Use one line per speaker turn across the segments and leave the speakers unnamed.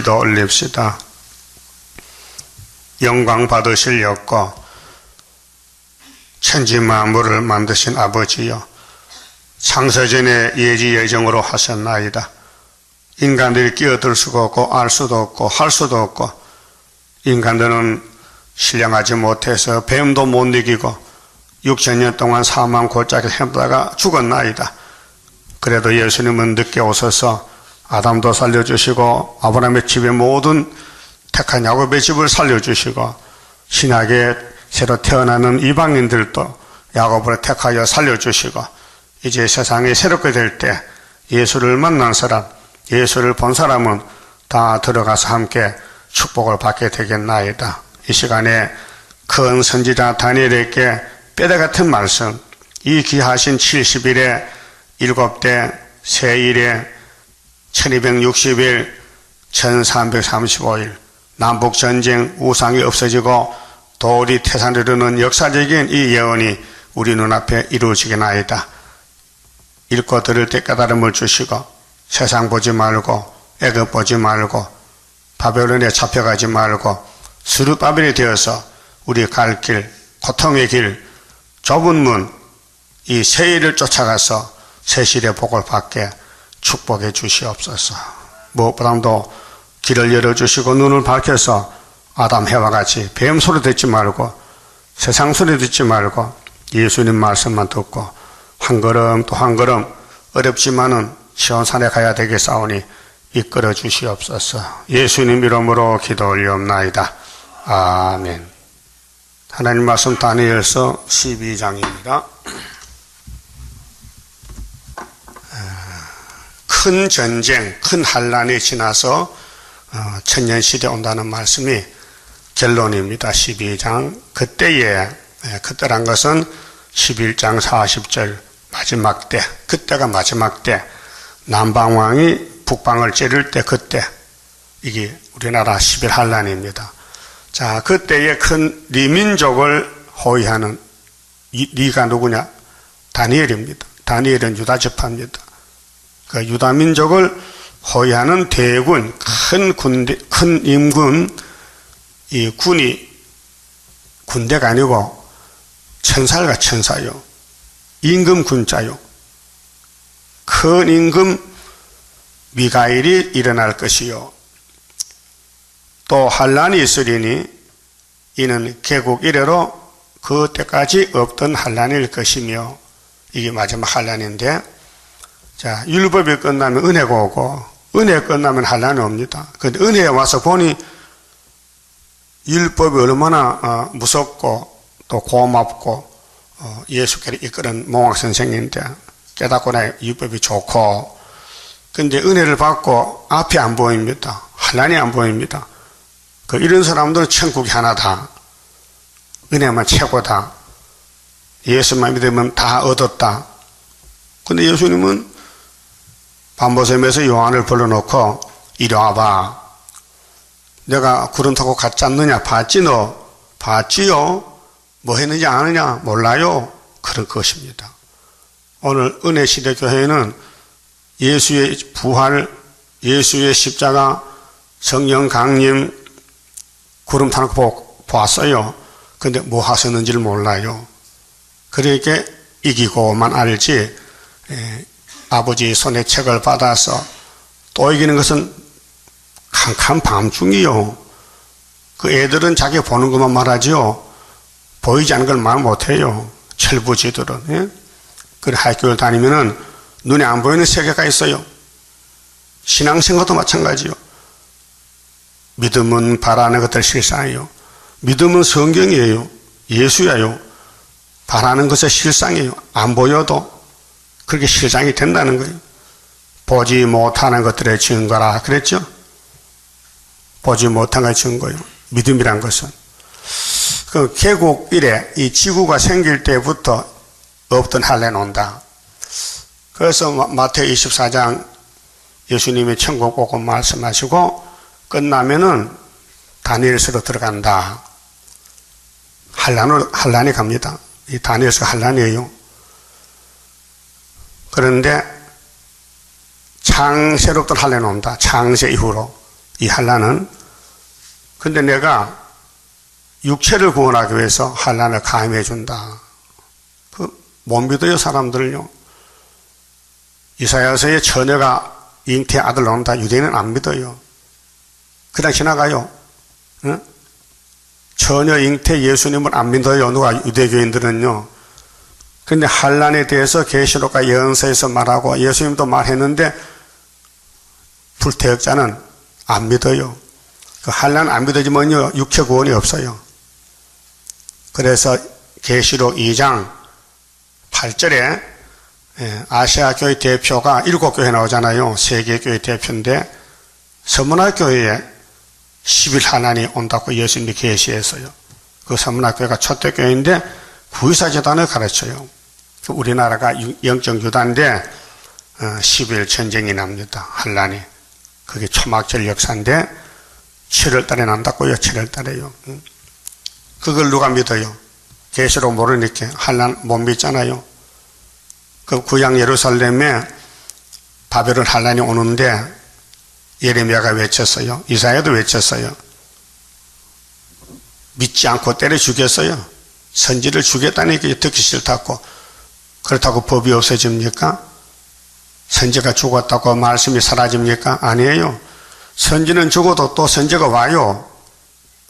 기도 올립시다. 영광 받으실 였고 천지 만물을 만드신 아버지여, 창세전에 예지 예정으로 하셨나이다. 인간들이 끼어들 수가 없고 알 수도 없고 할 수도 없고, 인간들은 신령하지 못해서 뱀도 못 이기고 6,000년 동안 사망 골짜기 헤매다가 죽었나이다. 그래도 예수님은 늦게 오셔서 아담도 살려주시고 아브라함의 집의 모든 택한 야곱의 집을 살려주시고, 신약에 새로 태어나는 이방인들도 야곱을 택하여 살려주시고, 이제 세상이 새롭게 될 때 예수를 만난 사람, 예수를 본 사람은 다 들어가서 함께 축복을 받게 되겠나이다. 이 시간에 큰 선지자 다니엘에게 뼈대 같은 말씀, 이 귀하신 70일에 7대 세일에 1260일 1335일 남북전쟁 우상이 없어지고 돌이 태산이르는 역사적인 이 예언이 우리 눈앞에 이루어지겠나이다. 읽고 들을 때 깨달음을 주시고, 세상 보지 말고 애굽 보지 말고 바벨론에 잡혀가지 말고 스룹바벨이 되어서 우리 갈 길, 고통의 길, 좁은 문, 이 세일을 쫓아가서 세실의 복을 받게 축복해 주시옵소서. 무엇보다도 길을 열어주시고 눈을 밝혀서 아담 해와 같이 뱀 소리 듣지 말고 세상 소리 듣지 말고 예수님 말씀만 듣고 한 걸음 또 한 걸음 어렵지만은 시온산에 가야 되겠사오니 이끌어 주시옵소서. 예수님 이름으로 기도 올리옵나이다. 아멘. 하나님 말씀 다니엘서 12장입니다. 큰 전쟁, 큰 환란이 지나서 천년시대 온다는 말씀이 결론입니다. 12장. 그때란 것은 11장 40절 마지막 때, 그때가 마지막 때, 남방왕이 북방을 찌를 때, 그때, 이게 우리나라 11 환란입니다. 자, 그때의 큰 리민족을 호위하는 리가 누구냐? 다니엘입니다. 다니엘은 유다 지파입니다. 그 유다 민족을 호위하는 대군, 큰 군대, 큰 임군, 이 군이 군대가 아니고 천사가 천사요, 임금 군자요, 큰 임금 미가엘이 일어날 것이요, 또 환란이 있으리니 이는 개국 이래로 그때까지 없던 환란일 것이며, 이게 마지막 환란인데, 자, 율법이 끝나면 은혜가 오고 은혜 끝나면 환란이 옵니다. 근데 은혜에 와서 보니 율법이 얼마나 무섭고 또 고맙고 예수께로 이끄는 몽학 선생인데 깨닫고 나니 율법이 좋고, 근데 은혜를 받고 앞이 안 보입니다. 환란이 안 보입니다. 이런 사람들은 천국이 하나다. 은혜만 최고다. 예수만 믿으면 다 얻었다. 근데 예수님은 반보섬에서 요한을 불러놓고 이리 와봐. 내가 구름 타고 갔지 않느냐? 봤지 너? 봤지요? 뭐 했는지 아느냐? 몰라요? 그런 것입니다. 오늘 은혜시대 교회는 예수의 부활, 예수의 십자가, 성령 강림, 구름 타는 거 보았어요. 근데 뭐 하셨는지를 몰라요. 그러니까 이기고만 알지, 아버지 손에 책을 받아서 또 이기는 것은 캄캄 밤중이요. 그 애들은 자기 보는 것만 말하지요. 보이지 않는 걸 말 못해요. 철부지들은. 예? 그래, 학교를 다니면은 눈에 안 보이는 세계가 있어요. 신앙생활도 마찬가지요. 믿음은 바라는 것들 실상이에요. 믿음은 성경이에요. 예수야요. 바라는 것의 실상이에요. 안 보여도 그렇게 실상이 된다는 거예요. 보지 못하는 것들의 증거라 그랬죠? 보지 못한 것의 증거예요. 믿음이란 것은. 그 개국 이래 이 지구가 생길 때부터 없던 환란이 온다. 그래서 마태오 24장 예수님이 천국 복음 말씀하시고 끝나면은 다니엘서로 들어간다. 환란이 갑니다. 이 다니엘서 환란이에요. 그런데 창세로부터 환란이 온다. 창세 이후로. 이 환난은. 근데 내가 육체를 구원하기 위해서 환난을 가임해 준다. 못 믿어요, 사람들요. 이사야서의 처녀가 잉태 아들 낳는다. 유대인은 안 믿어요. 그냥 지나가요. 응? 처녀 잉태 예수님을 안 믿어요. 누가 유대교인들은요. 근데 환난에 대해서 계시록과 예언서에서 말하고 예수님도 말했는데 불태역자는 안 믿어요. 그 환난 안 믿어지면요 육체 구원이 없어요. 그래서 계시록 2장 8절에 아시아 교회 대표가 7교회 나오잖아요. 세계 교회 대표인데 서문화 교회에 10일 환난이 온다고 예수님이 계시했어요. 그 서문화 교회가 초대교회인데 구의사 재단을 가르쳐요. 우리나라가 영적 유다인데 10일 전쟁이 납니다. 환난이. 그게 초막절 역사인데 7월 달에 난다고요. 7월 달에요. 그걸 누가 믿어요? 계시록 모르니까 환난 못 믿잖아요. 그 구약 예루살렘에 바벨론 환난이 오는데 예레미야가 외쳤어요. 이사야도 외쳤어요. 믿지 않고 때려 죽였어요. 선지를 죽였다니까 듣기 싫다고. 그렇다고 법이 없어집니까? 선지가 죽었다고 말씀이 사라집니까? 아니에요. 선지는 죽어도 또 선지가 와요.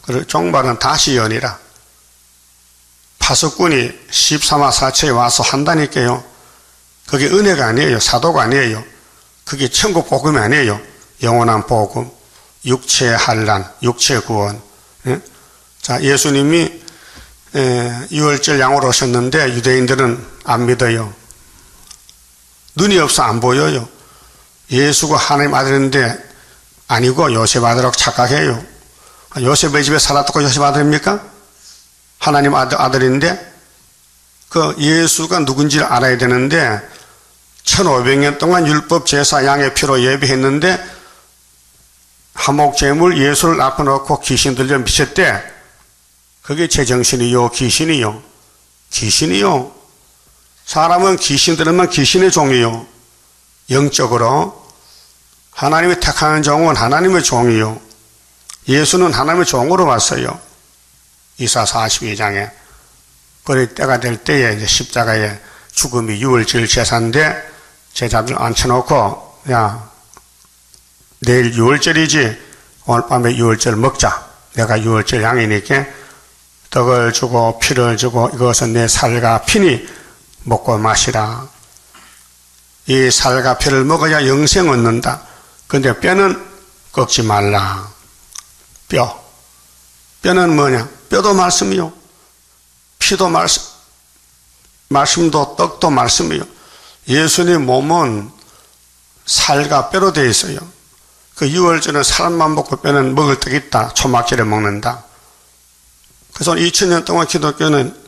그리고 종말은 다시 연이라. 파수꾼이 13화 4처에 와서 한다니까요. 그게 은혜가 아니에요. 사도가 아니에요. 그게 천국 복음이 아니에요. 영원한 복음, 육체의 환난, 육체의 구원. 예? 자, 예수님이 유월절 양으로 오셨는데 유대인들은 안 믿어요. 눈이 없어 안 보여요. 예수가 하나님 아들인데 아니고 요셉 아들이라고 착각해요. 요셉의 집에 살았다고 요셉 아들입니까? 하나님 아들인데 그 예수가 누군지를 알아야 되는데 1500년 동안 율법 제사 양의 피로 예비했는데 화목제물 예수를 앞에 놓고 귀신 들려 미쳤대. 그게 제정신이요 귀신이요? 귀신이요. 사람은 귀신 들으면 귀신의 종이요. 영적으로 하나님이 택하는 종은 하나님의 종이요. 예수는 하나님의 종으로 왔어요. 이사 42장에. 그럴 때가 될 때에 이제 십자가에 죽음이 유월절 제사인데 제자들 앉혀놓고 야 내일 유월절이지 오늘 밤에 유월절 먹자. 내가 유월절 양이니까 떡을 주고 피를 주고 이것은 내 살과 피니 먹고 마시라. 이 살과 피를 먹어야 영생 얻는다. 근데 뼈는 꺾지 말라. 뼈는 뭐냐? 뼈도 말씀이요. 피도 말씀도 떡도 말씀이요. 예수님 몸은 살과 뼈로 되어 있어요. 그 유월절은 사람만 먹고 뼈는 먹을 떡이 있다. 초막절에 먹는다. 그래서 2000년 동안 기독교는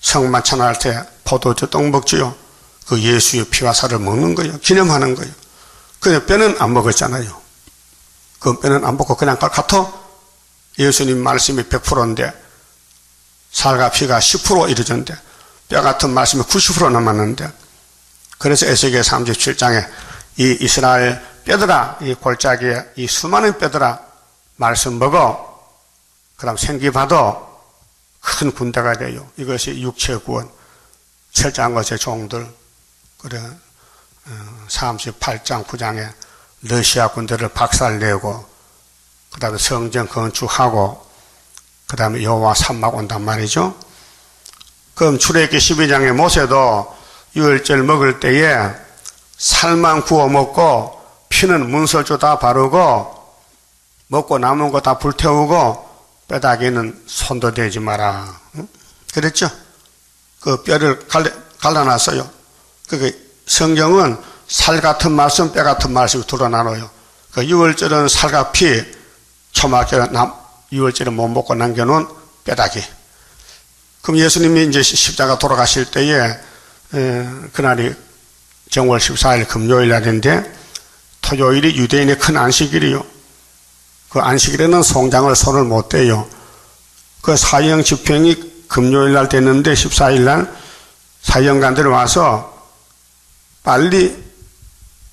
성만찬할 때 포도주 떡 먹지요. 그 예수의 피와 살을 먹는 거예요. 기념하는 거예요. 근데 뼈는 안 먹었잖아요. 그 뼈는 안 먹고 그냥 같아? 예수님 말씀이 100%인데 살과 피가 10% 이루어졌는데 뼈 같은 말씀이 90% 남았는데 그래서 에스겔 37장에 이 이스라엘 뼈들아 이 골짜기에 이 수많은 뼈들아 말씀 먹어 그럼 생기 받아 큰 군대가 돼요. 이것이 육체 구원. 철저한 것의 종들. 그래 38장 9장에 러시아 군대를 박살내고 그 다음에 성전 건축하고 그 다음에 여호와 산막 온단 말이죠. 그럼 출애굽기 12장에 모세도 유월절 먹을 때에 살만 구워 먹고 피는 문설주 다 바르고 먹고 남은 거 다 불태우고 뼈다귀는 손도 대지 마라. 그랬죠? 그 뼈를 갈라놨어요. 그게 성경은 살 같은 말씀, 뼈 같은 말씀이 둘로 나눠요. 그 유월절은 살과 피, 초막절은 유월절은 못 먹고 남겨놓은 뼈다귀. 그럼 예수님이 이제 십자가 돌아가실 때에 그날이 정월 14일 금요일 날인데 토요일이 유대인의 큰 안식일이요. 그 안식일에는 송장을 손을 못 대요. 그 사형 집행이 금요일 날 됐는데 14일 날 사형관들이 와서 빨리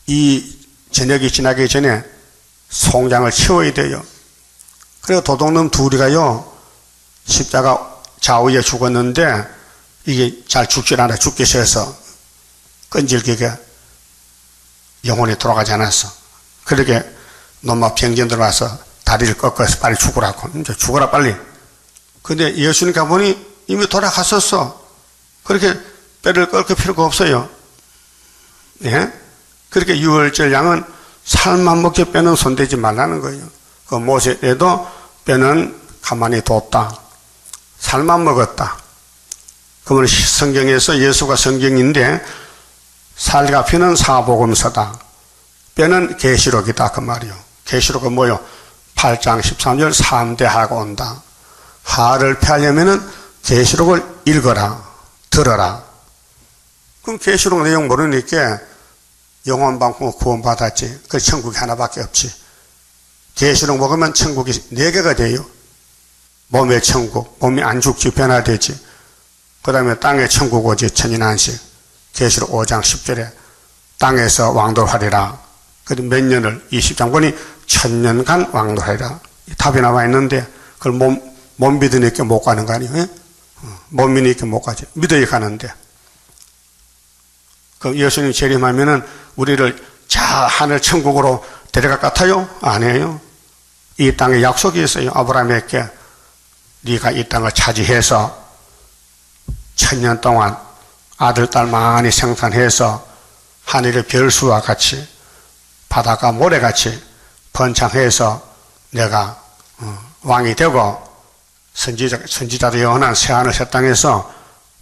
이 저녁이 지나기 전에 송장을 치워야 돼요. 그리고 도둑놈 둘이가요, 십자가 좌우에 죽었는데, 이게 잘 죽질 않아. 죽기 싫어서 끈질기게 영혼이 돌아가지 않았어. 그렇게 놈아 병전 들어와서 다리를 꺾어서 빨리 죽으라고. 이제 죽어라, 빨리. 근데 예수님 가보니 이미 돌아갔었어. 그렇게 뼈를 꺾을 필요가 없어요. 예? 그렇게 유월절 양은 살만 먹게 뼈는 손대지 말라는 거예요. 그 모세에도 뼈는 가만히 뒀다. 살만 먹었다. 그러면 성경에서 예수가 성경인데 살과 피는 사복음서다. 뼈는 계시록이다. 그 말이요. 계시록은 뭐요? 8장 13절 3대 하가 온다. 하를 피하려면은 계시록을 읽어라. 들어라. 그럼 계시록 내용 모르니까 영원 방풍 구원받았지. 그 천국이 하나밖에 없지. 계시록 먹으면 천국이 4개가 돼요. 몸의 천국, 몸이 안 죽지 변화되지. 그 다음에 땅의 천국 오지 천인안식. 계시록 5장 10절에 땅에서 왕돌하리라. 그리고 몇 년을 20장 보니 1000년간 왕돌하리라. 답이 나와 있는데 그걸 못 믿으니까 못 가는 거 아니에요? 못 믿으니까 못 가지. 믿어야 가는데. 그럼 예수님 재림하면은 우리를 자 하늘 천국으로 데려갈 것 같아요? 아니에요. 이 땅에 약속이 있어요. 아브라함에게 네가 이 땅을 차지해서 1000년 동안 아들, 딸 많이 생산해서 하늘의 별수와 같이 바다가 모래같이 번창해서 내가 왕이 되고 선지자도 영원한 새하늘 새 땅에서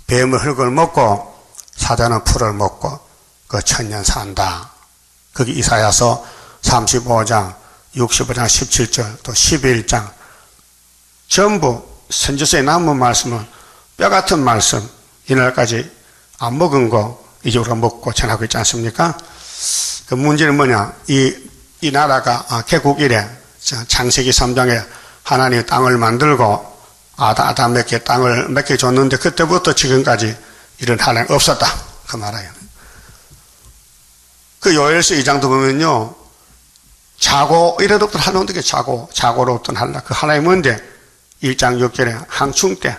뱀을 흙을 먹고 사자는 풀을 먹고 그 1000년 산다. 그게 이사야서 35장, 65장 17절, 또 11장 전부 선지서에 남은 말씀은 뼈 같은 말씀, 이날까지 안 먹은 거 이제 우리가 먹고 전하고 있지 않습니까? 그 문제는 뭐냐? 이 나라가 개국 이래 창세기 3장에 하나님이 땅을 만들고 아담에게 땅을 몇 개 줬는데 그때부터 지금까지 이런 하나님 없었다. 그 말이에요. 그 요엘서 2장도 보면요. 자고 이래도 하나님께 자고로부터 할라. 그 하나님이 뭔데? 1장 6절에 항충 때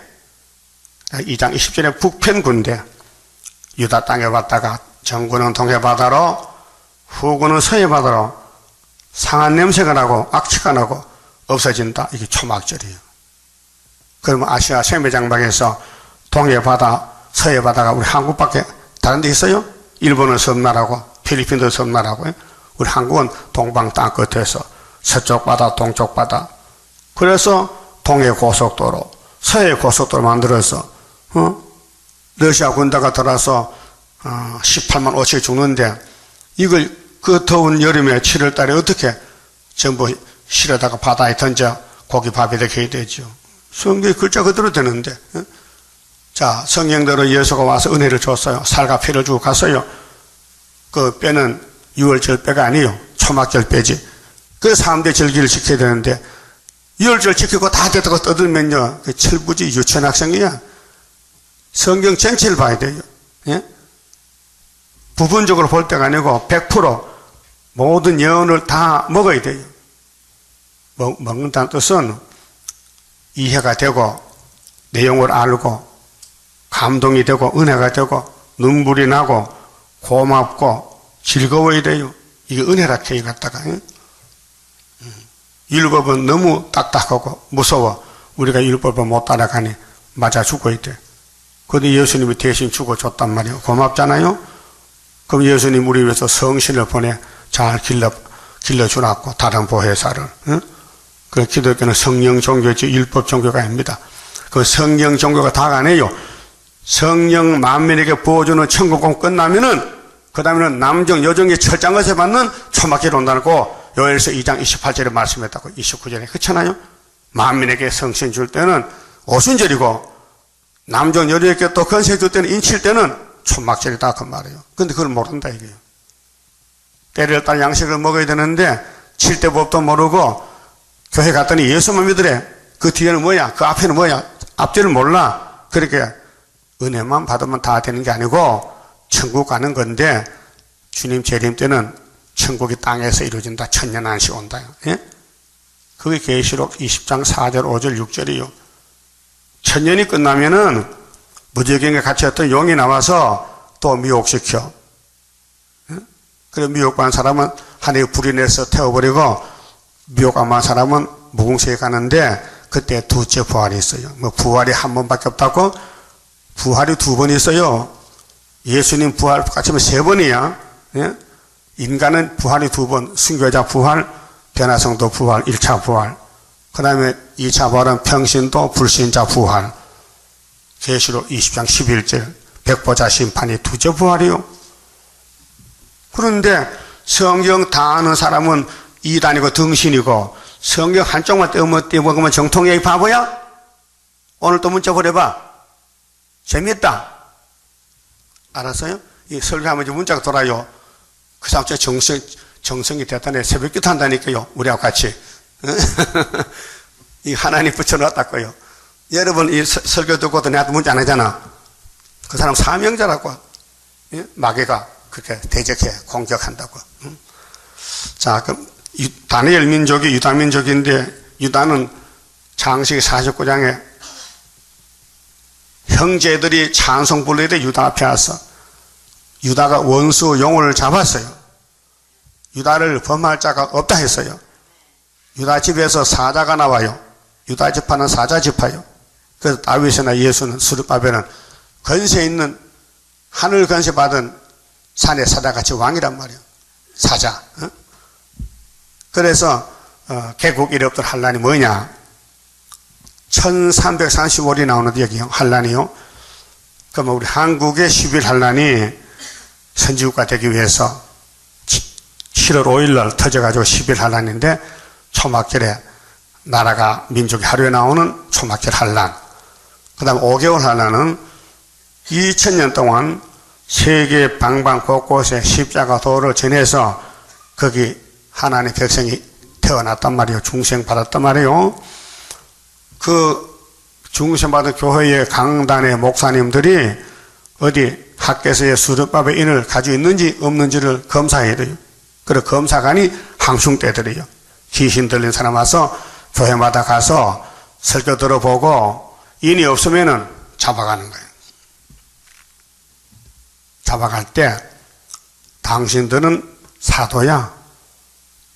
2장 20절에 북편 군대 유다 땅에 왔다가 정군은 동해바다로 후군은 서해바다로 상한 냄새가 나고 악취가 나고 없어진다. 이게 초막절이에요. 그러면 아시아 세계장막에서 동해바다, 서해바다가 우리 한국밖에 다른 데 있어요? 일본은 섬나라고 필리핀도 섬나라고 우리 한국은 동방 땅 끝에서 서쪽 바다, 동쪽 바다. 그래서 동해 고속도로, 서해 고속도로 만들어서 러시아 군대가 들어와서 18만 5천이 죽는데 이걸 그 더운 여름에 7월 달에 어떻게 전부 실어다가 바다에 던져 고기밥이 되게 해야 되죠. 성경의 글자 그대로 되는데. 자, 성경대로 예수가 와서 은혜를 줬어요. 살과 피를 주고 갔어요. 그 뼈는 유월절 뼈가 아니에요. 초막절 뼈지. 그 3대 절기를 지켜야 되는데 유월절 지키고 다 됐다고 떠들면요. 그 철부지 유치원 학생이야. 성경 전체를 봐야 돼요. 예? 부분적으로 볼 때가 아니고 100% 모든 예언을 다 먹어야 돼요. 먹는다는 뜻은 이해가 되고 내용을 알고 감동이 되고 은혜가 되고 눈물이 나고 고맙고 즐거워야 돼요. 이게 은혜라 케이 갖다가 율법은 너무 딱딱하고 무서워 우리가 율법을 못 따라가니 맞아 죽어야 돼. 그런데 예수님이 대신 죽어줬단 말이에요. 고맙잖아요. 그럼 예수님 우리 위해서 성신을 보내 잘 길러주놨고 다른 보혜사를. 그 기독교는 성령 종교지 율법 종교가 아닙니다. 그 성령 종교가 다가 아니에요. 성령 만민에게 부어주는 천국공 끝나면은 그 다음에는 남정 여정의 철장 것에 받는 초막절이 온다고 요엘서 2장 28절에 말씀했다고 29절에 그렇잖아요. 만민에게 성신 줄 때는 오순절이고 남정 여정에게 또 건세 줄 때는 인칠 때는 초막절이다 그 말이에요. 근데 그걸 모른다 이게요. 때를 딸 양식을 먹어야 되는데 칠대법도 모르고 교회 갔더니 예수만 믿으래. 그 뒤에는 뭐야? 그 앞에는 뭐야? 앞뒤를 몰라. 그렇게 은혜만 받으면 다 되는 게 아니고 천국 가는 건데 주님 재림 때는 천국이 땅에서 이루어진다. 천년 안식 온다. 예? 그게 계시록 20장 4절, 5절, 6절이요. 천년이 끝나면은 무지경에 갇혔던 용이 나와서 또 미혹시켜. 예? 그래 미혹한 사람은 하늘에 불이 내서 태워버리고 미혹 안 받은 사람은 무궁세에 가는데 그때 두째 부활이 있어요. 뭐 부활이 한 번밖에 없다고? 부활이 두 번 있어요. 예수님 부활 같이면 세 번이야. 예? 인간은 부활이 두 번, 순교자 부활, 변화성도 부활, 1차 부활. 그 다음에 2차 부활은 평신도 불신자 부활. 계시록 20장 11절, 백보자 심판이 두째 부활이요. 그런데 성경 다 아는 사람은 이단이고 등신이고 성경 한쪽만 떼먹으면 정통이야, 이 바보야? 오늘 또 문자 보내봐. 재밌다. 알았어요? 이 설교하면 이제 문자가 돌아요. 그 사람 진짜 정성이 대단해. 새벽기도 한다니까요. 우리하고 같이. 이 하나님 붙여놨다고요. 여러분 이 설교 듣고도 내한테 문자 안 하잖아. 그 사람 사명자라고. 예? 마귀가 그렇게 대적해 공격한다고. 자, 그럼 다니엘 민족이 유다 민족인데 유다는 창세기 49장에 형제들이 찬송 불러야 돼. 유다 앞에 와서 유다가 원수 용을 잡았어요. 유다를 범할 자가 없다 했어요. 유다 집에서 사자가 나와요. 유다 지파는 사자 지파요. 그래서 다윗이나 예수는 스룹바벨은 건세 있는 하늘 건세 받은 산의 사자같이 왕이란 말이에요. 사자. 그래서 개국 이력들 한란이 뭐냐? 1335리 나오는데 여기 한란이요. 그러면 우리 한국의 10일 한란이 선지국가 되기 위해서 7월 5일날 터져가지고 10일 한란인데 초막절에 나라가 민족이 하루에 나오는 초막절 한란. 그 다음 5개월 한란은 2000년 동안 세계 방방 곳곳에 십자가 도를 전해서 거기 하나님의 백성이 태어났단 말이에요. 중생 받았단 말이에요. 그 중생 받은 교회의 강단의 목사님들이 어디 학교에서의 수렵밥의 인을 가지고 있는지 없는지를 검사해야 돼요. 그리고 검사관이 항숭대들이요. 귀신 들린 사람 와서 교회마다 가서 설교 들어보고 인이 없으면은 잡아가는 거예요. 잡아갈 때 당신들은 사도야.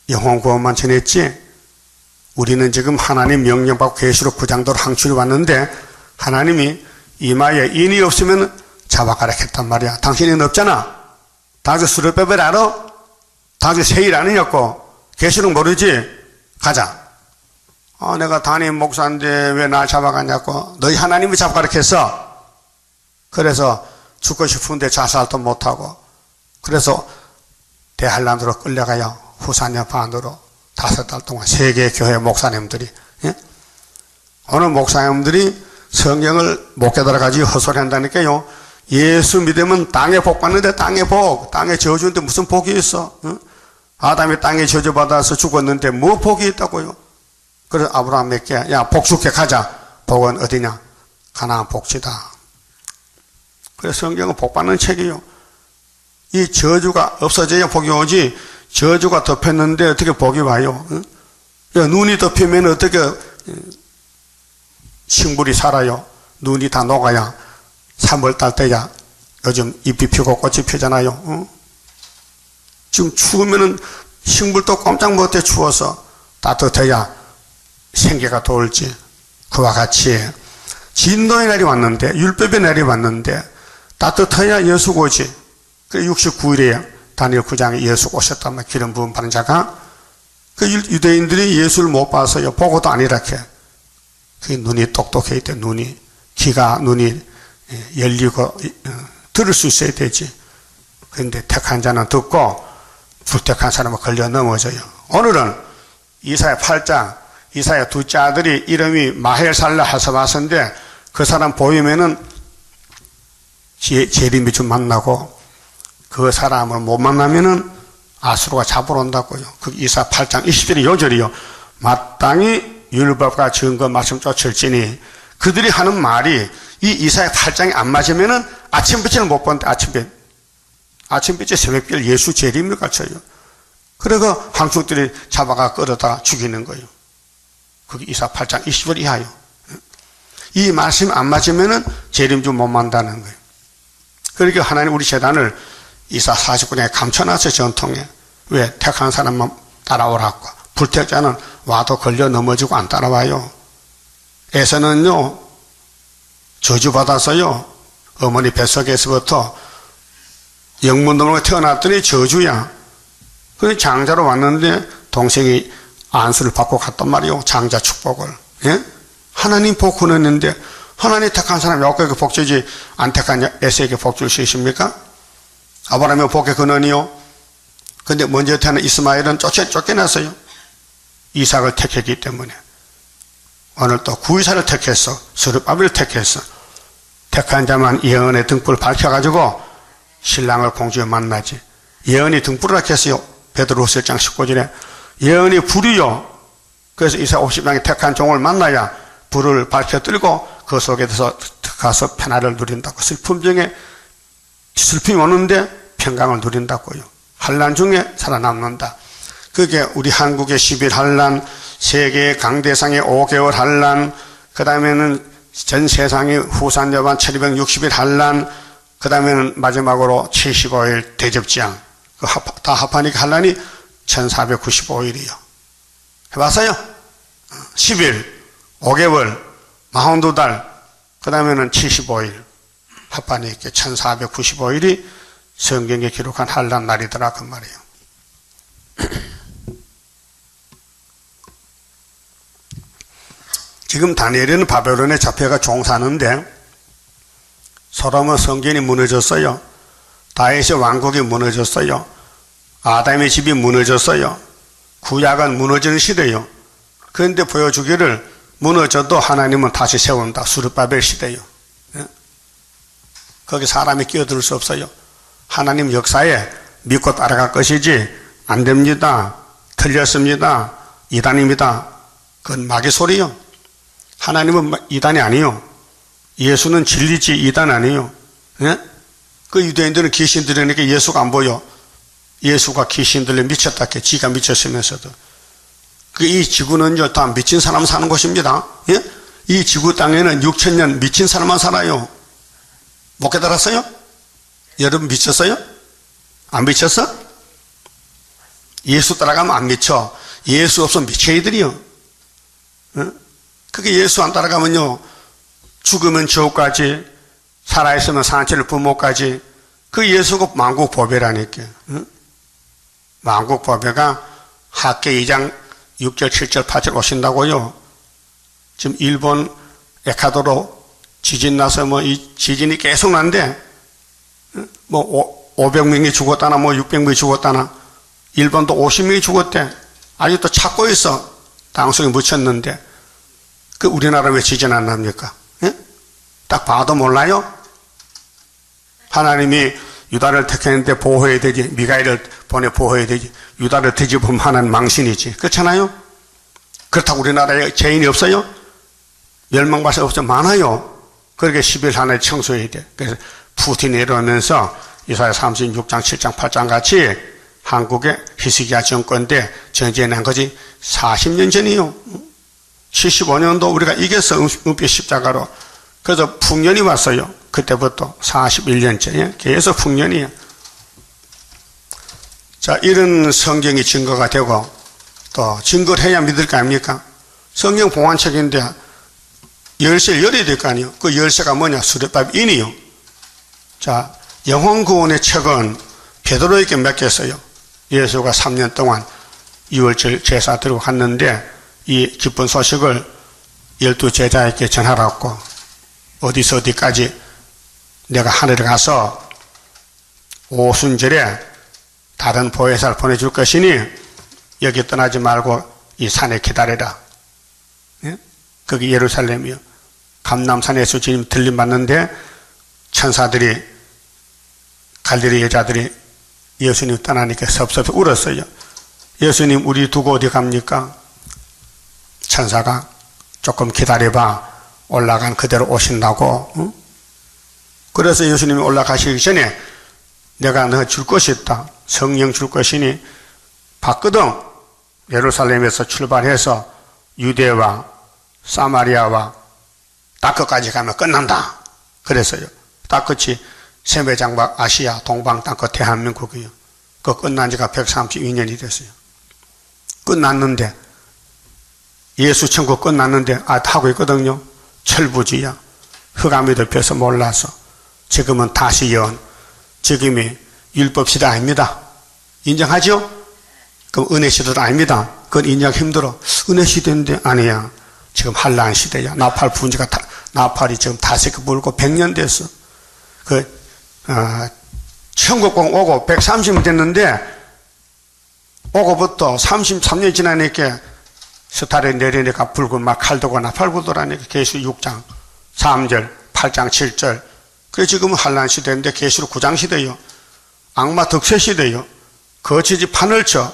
영혼 구원만 전했지. 우리는 지금 하나님 명령받고 계시록 9장도로 항출이 왔는데 하나님이 이마에 인이 없으면 잡아가라 했단 말이야. 당신은 없잖아. 당신 수렵법을 알아? 당신 세일 아니냐고. 계시록 모르지? 가자. 내가 담임 목사인데 왜 날 잡아가냐고. 너희 하나님이 잡아가라 했어. 그래서 죽고 싶은데 자살도 못하고. 그래서 대한란으로 끌려가요. 후사년 반으로 5달 동안 세계 교회 목사님들이. 예? 어느 목사님들이 성경을 못 깨달아가지고 헛소리 한다니까요. 예수 믿으면 땅에 복 받는데 땅에 복, 땅에 저주인데 무슨 복이 있어? 응? 아담이 땅에 저주받아서 죽었는데 뭐 복이 있다고요? 그래서 아브라함에게 야 복 줄게 가자. 복은 어디냐? 가나안 복지다. 그래서 성경은 복 받는 책이요. 이 저주가 없어져야 복이 오지. 저주가 덮였는데 어떻게 복이 와요? 응? 눈이 덮이면 어떻게 식물이 살아요? 눈이 다 녹아야 3월달 때야 요즘 잎이 피고 꽃이 피잖아요. 응? 지금 추우면은 식물도 꼼짝 못해 추워서 따뜻해야 생기가 돌지. 그와 같이 진노의 날이 왔는데 율법의 날이 왔는데 따뜻해야 예수가 오지. 그래 69일에 다니엘 9장에 예수가 오셨단 말이야. 기름 부음 받은 자가. 그 유대인들이 예수를 못 봐서요. 보고도 아니라게. 그 눈이 똑똑해야 돼. 눈이 열리고 들을 수 있어야 되지. 그런데 택한 자는 듣고 불택한 사람은 걸려 넘어져요. 오늘은 이사야 8장 이사야 둘째 아들이 이름이 마헬살라 하사바스인데 그 사람 보이면은 재림이 좀 만나고 그 사람을 못 만나면은 아수르가 잡으러 온다고요. 그 이사 8장 20절이 요절이요. 마땅히 율법과 증거 말씀 쫓을지니 그들이 하는 말이 이 이사야 8장이 안 맞으면은 아침빛을 못 보는데 아침빛이 새벽별 예수 재림을 갖춰요. 그래서 황충들이 잡아가 끌어다 죽이는 거예요. 그게 이사 8장 20절 이하요. 이 말씀 안 맞으면은 재림주 못 만다는 거예요. 그러니까 하나님 우리 재단을 이사 49장에 감춰놨어요. 전통에. 왜? 택한 사람만 따라오라고. 불택자는 와도 걸려 넘어지고 안 따라와요. 에서는요, 저주받아서요, 어머니 뱃속에서부터 영문동으로 태어났더니 저주야. 그래서 장자로 왔는데 동생이 안수를 받고 갔단 말이요. 장자 축복을. 예? 하나님 복 끊었는데 하나님 택한 사람이 야곱에게 복 주지 안 택한 에서에게 복 줄 수 있습니까? 아브라함의 복의 근원이요. 근데 먼저 태어난 이스마엘은 쫓겨났어요. 이삭을 택했기 때문에. 오늘 또 구이사를 택했어. 스룹바벨을 택했어. 택한 자만 예언의 등불을 밝혀가지고 신랑을 공주에 만나지. 예언이 등불을 밝혔어요. 베드로후서 1장 19절에 예언이 불이요. 그래서 이사 50장에 택한 종을 만나야 불을 밝혀 들고 그 속에서 가서 편안을 누린다고. 슬픔 중에 슬픔이 오는데 평강을 누린다고요. 환난 중에 살아남는다. 그게 우리 한국의 10일 환난, 세계의 강대상의 5개월 환난, 그 다음에는 전 세상의 후산 여반 1260일 환난, 그 다음에는 마지막으로 75일 대접지향. 다 합하니까 환난이 1495일이요. 해봤어요? 10일, 5개월, 42달, 그 다음에는 75일. 합하니까 1495일이 성경에 기록한 환난 날이더라 그 말이에요. 지금 다니엘은 바벨론에 잡혀가 종사하는데 소돔의 성전이 무너졌어요. 다윗의 왕국이 무너졌어요. 아담의 집이 무너졌어요. 구약은 무너지는 시대요. 그런데 보여주기를 무너져도 하나님은 다시 세운다. 수르바벨 시대요. 거기 사람이 끼어들 수 없어요. 하나님 역사에 믿고 따라갈 것이지 안 됩니다. 틀렸습니다. 이단입니다. 그건 마귀 소리요. 하나님은 이단이 아니요. 예수는 진리지 이단 아니요. 예? 그 유대인들은 귀신 들으니까 예수가 안 보여. 예수가 귀신 들려 미쳤다 게 지가 미쳤으면서도. 이 지구는요 다 미친 사람 사는 곳입니다. 예? 이 지구 땅에는 6000년 미친 사람만 살아요. 못 깨달았어요? 여러분 미쳤어요? 안 미쳤어? 예수 따라가면 안 미쳐. 예수 없으면 미쳐이들이요. 예? 그게 예수 안 따라가면요 죽으면 지옥까지, 살아있으면 산채를 부모까지. 그 예수가 만국보배라니까. 응? 만국보배가 학계 2장 6절 7절 8절 오신다고요. 지금 일본 에콰도르 지진 나서 뭐 이 지진이 계속 난데 뭐 500명이 죽었다나 뭐 600명이 죽었다나 일본도 50명이 죽었대. 아직도 찾고 있어. 땅속에 묻혔는데 그 우리나라 왜 지진 안 납니까? 예? 딱 봐도 몰라요? 하나님이 유다를 택했는데 보호해야 되지. 미가엘을 보내 보호해야 되지. 유다를 뒤집으면 하나는 망신이지. 그렇잖아요? 그렇다고 우리나라에 죄인이 없어요? 멸망받을 없어 많아요. 그렇게 10일 하나에 청소해야 돼. 그래서 푸틴이 이러면서 이사야 36장 7장 8장 같이 한국의 히스기야 정권 때 전쟁이 난 거지 40년 전이요. 75년도 우리가 이겼어. 은빛 십자가로. 그래서 풍년이 왔어요. 그때부터 41년째 계속 풍년이에요. 자, 이런 성경이 증거가 되고 또 증거를 해야 믿을 거 아닙니까? 성경 봉안책인데 열쇠를 열어야 될 거 아니에요. 그 열쇠가 뭐냐? 수레밥인이요. 자, 영혼구원의 책은 베드로에게 맡겼어요. 예수가 3년 동안 6월절 제사 들고 갔는데 이 기쁜 소식을 12제자에게 전하라고. 어디서 어디까지 내가 하늘에 가서 오순절에 다른 보혜사를 보내줄 것이니 여기 떠나지 말고 이 산에 기다려라. 예? 거기 예루살렘이요. 감람산에서 주님 들림받는데 천사들이 갈릴리 여자들이 예수님 떠나니까 섭섭해 울었어요. 예수님 우리 두고 어디 갑니까? 천사가 조금 기다려봐. 올라간 그대로 오신다고. 응? 그래서 예수님이 올라가시기 전에 내가 너 줄 것이 있다. 성령 줄 것이니 봤거든. 예루살렘에서 출발해서 유대와 사마리아와 다크까지 가면 끝난다. 그래서요. 다크치 세계장박 아시아 동방 땅끝 대한민국이요. 그 끝난 지가 132년이 됐어요. 끝났는데 예수 천국 끝났는데 하고 있거든요. 철부지야. 흑암이 덮여서 몰라서 지금은 다시 지금이 율법 시대 아닙니다. 인정하죠? 그럼 은혜 시대도 아닙니다. 그건 인정하기 힘들어. 은혜 시대인데 아니야. 지금 한란 시대야. 나팔 분지가 나팔이 지금 다시게 불고 100년 됐어. 천국공 오고 130년 됐는데 오고부터 33년 지나니까 스타를 내리니까 불고 막 칼도고 나팔 불더라니까 계시 6장 3절 8장 7절. 그래 지금은 한란 시대인데 계시록 9장 시대요. 악마 득세 시대요. 거짓이 판을 쳐.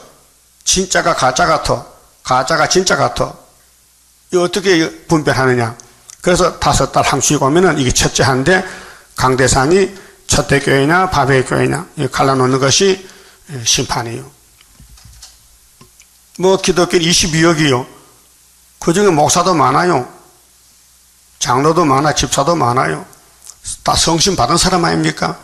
진짜가 가짜 같아. 가짜가 진짜 같아. 이거 어떻게 분별하느냐. 그래서 5달 함수이고 오면은 이게 첫째 한데 강대상이 첫대 교회냐 바벨 교회냐 갈라놓는 것이 심판이에요. 뭐 기독교 22억이요. 그 중에 목사도 많아요. 장로도 많아. 집사도 많아요. 다 성신 받은 사람 아닙니까?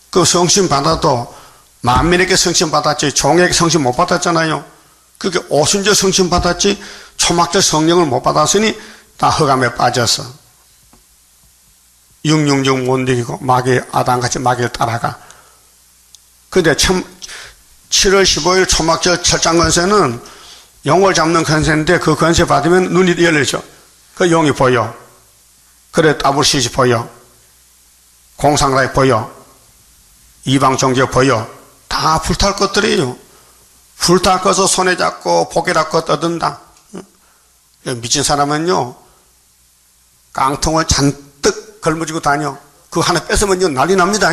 그 성신 받아도 만민에게 성신 받았지 종에게 성신 못 받았잖아요. 그게 오순절 성신 받았지 초막절 성령을 못 받았으니 다 흑암에 빠져서 666 못 이기고 아담같이 마귀를 따라가. 근데 7월 15일 초막절 철장 권세는 영을 잡는 권세인데 그 권세 받으면 눈이 열리죠. 그 영이 보여. 그래 따블시지 보여. 공상라이 보여. 이방 종교 보여. 다 불탈 것들이에요. 불탈 것을 손에 잡고 포개 잡고 떠든다. 미친 사람은요 깡통을 잔뜩 걸머지고 다녀. 그거 하나 뺏으면요 난리 납니다.